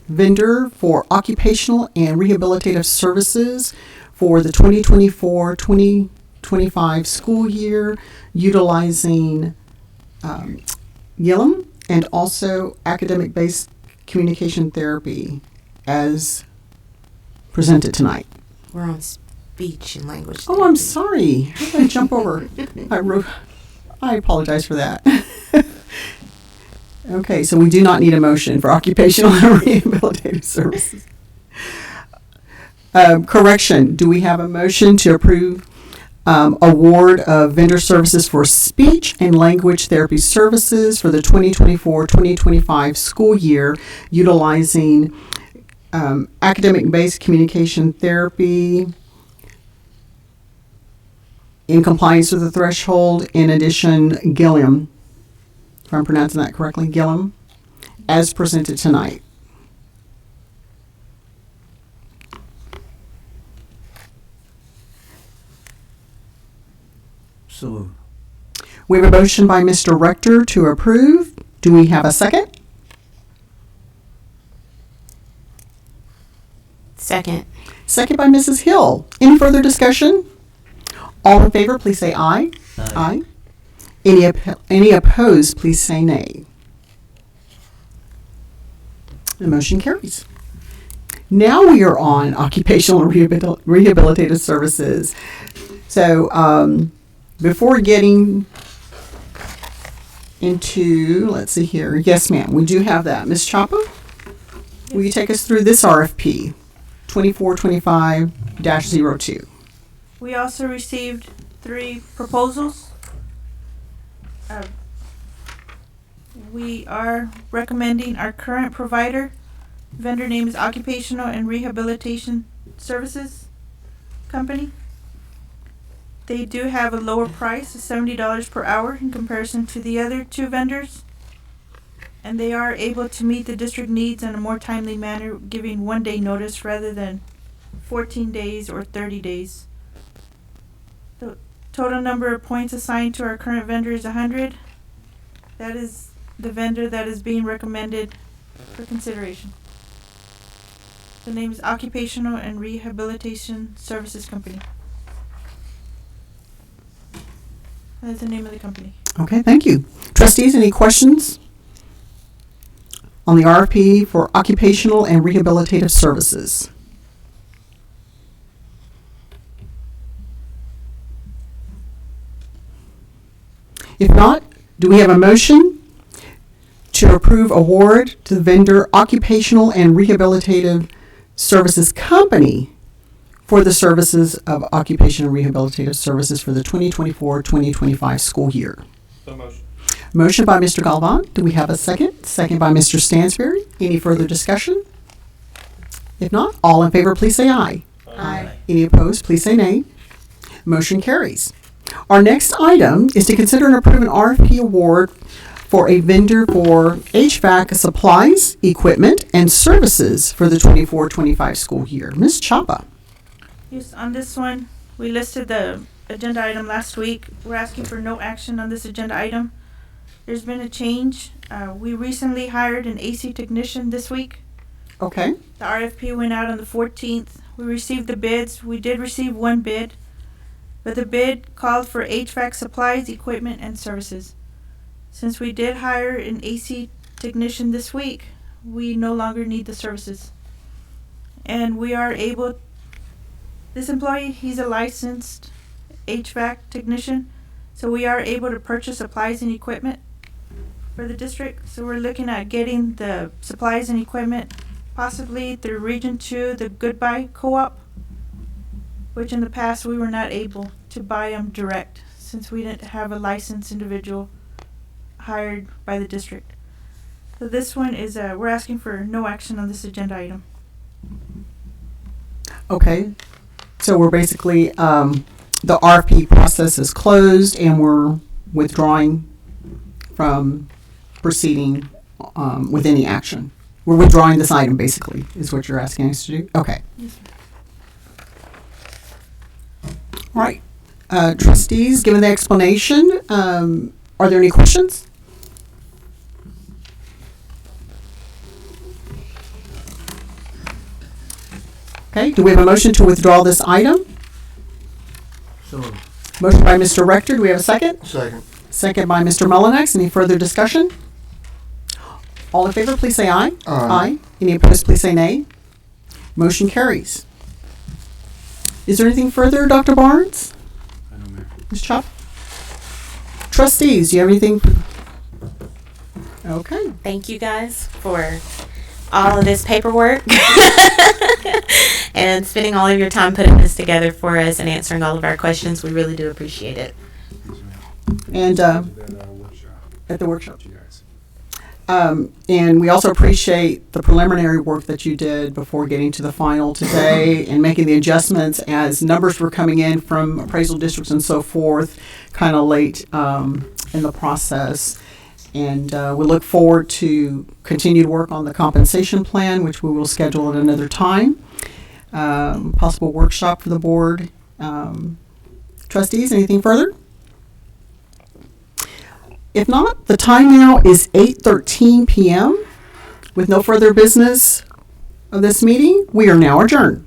A: vendor for occupational and rehabilitative services for the 2024-2025 school year utilizing Gillum and also academic-based communication therapy as presented tonight?
F: We're on speech and language.
A: Oh, I'm
F: therapy.
A: sorry. How did I jump over? I apologize for that. Okay, so we do not need a motion for occupational and rehabilitative services. Correction, do we have a motion to approve award of vendor services for speech and language therapy services for the 2024-2025 school year utilizing academic-based communication therapy in compliance with the threshold, in addition, Gilliam, if I'm pronouncing that correctly, Gilliam, as presented tonight?
C: So,
A: We have a motion by Mr. Rector to approve. Do we have a second?
F: Second.
A: Second by Mrs. Hill. Any further discussion? All in favor, please say aye.
C: Aye.
A: Any opposed, please say nay. The motion carries. Now we are on occupational and rehabilitative services. So before getting into, let's see here. Yes, ma'am, we do have that. Ms. Chapa, will you take us through this RFP, 2425-02?
D: We also received 3 proposals. We are recommending our current provider. Vendor name is Occupational and Rehabilitation Services Company. They do have a lower price of $70 per hour in comparison to the other 2 vendors. And they are able to meet the district needs in a more timely manner, giving 1-day notice rather than 14 days or 30 days. The total number of points assigned to our current vendor is 100. That is the vendor that is being recommended for consideration. The name is Occupational and Rehabilitation Services Company. That is the name of the company.
A: Okay, thank you. Trustees, any questions on the RFP for occupational and rehabilitative services? If not, do we have a motion to approve award to the vendor Occupational and Rehabilitative Services Company for the services of occupational and rehabilitative services for the 2024-2025 school year?
E: So motion.
A: Motion by Mr. Galvan. Do we have a second? Second by Mr. Stansberry. Any further discussion? If not, all in favor, please say aye.
F: Aye.
A: Any opposed, please say nay. Motion carries. Our next item is to consider and approve an RFP award for a vendor for HVAC supplies, equipment, and services for the 24-25 school year. Ms. Chapa.
D: Yes, on this one, we listed the agenda item last week. We're asking for no action on this agenda item. There's been a change. We recently hired an AC technician this week.
A: Okay.
D: The RFP went out on the 14th. We received the bids. We did receive one bid, but the bid called for HVAC supplies, equipment, and services. Since we did hire an AC technician this week, we no longer need the services. And we are able, this employee, he's a licensed HVAC technician, so we are able to purchase supplies and equipment for the district. So we're looking at getting the supplies and equipment possibly through Region 2, the Goodbye Co-op, which in the past we were not able to buy them direct since we didn't have a licensed individual hired by the district. So this one is, we're asking for no action on this agenda item.
A: Okay. So we're basically, the RFP process is closed and we're withdrawing from proceeding with any action. We're withdrawing this item, basically, is what you're asking us to do? Okay.
D: Yes, sir.
A: All right. Trustees, given the explanation, are there any questions? Okay, do we have a motion to withdraw this item?
B: So,
A: Motion by Mr. Rector, do we have a second?
B: second.
A: Second by Mr. Mullinex. Any further discussion? All in favor, please say aye.
B: Aye.
A: Any opposed, please say nay. Motion carries. Is there anything further, Dr. Barnes?
G: I know, Mayor.
A: Ms. Chop? Trustees, do you have anything? Okay.
F: Thank you guys for all of this paperwork and spending all of your time putting this together for us and answering all of our questions. We really do appreciate it.
G: Yes, ma'am.
A: And
G: That workshop.
A: at the workshop.
G: You guys.
A: And we also appreciate the preliminary work that you did before getting to the final today and making the adjustments as numbers were coming in from appraisal districts and so forth, kind of late in the process. And we look forward to continued work on the compensation plan, which we will schedule at another time. Possible workshop for the board. Trustees, anything further? If not, the time now is 8:13 p.m. With no further business of this meeting, we are now adjourned.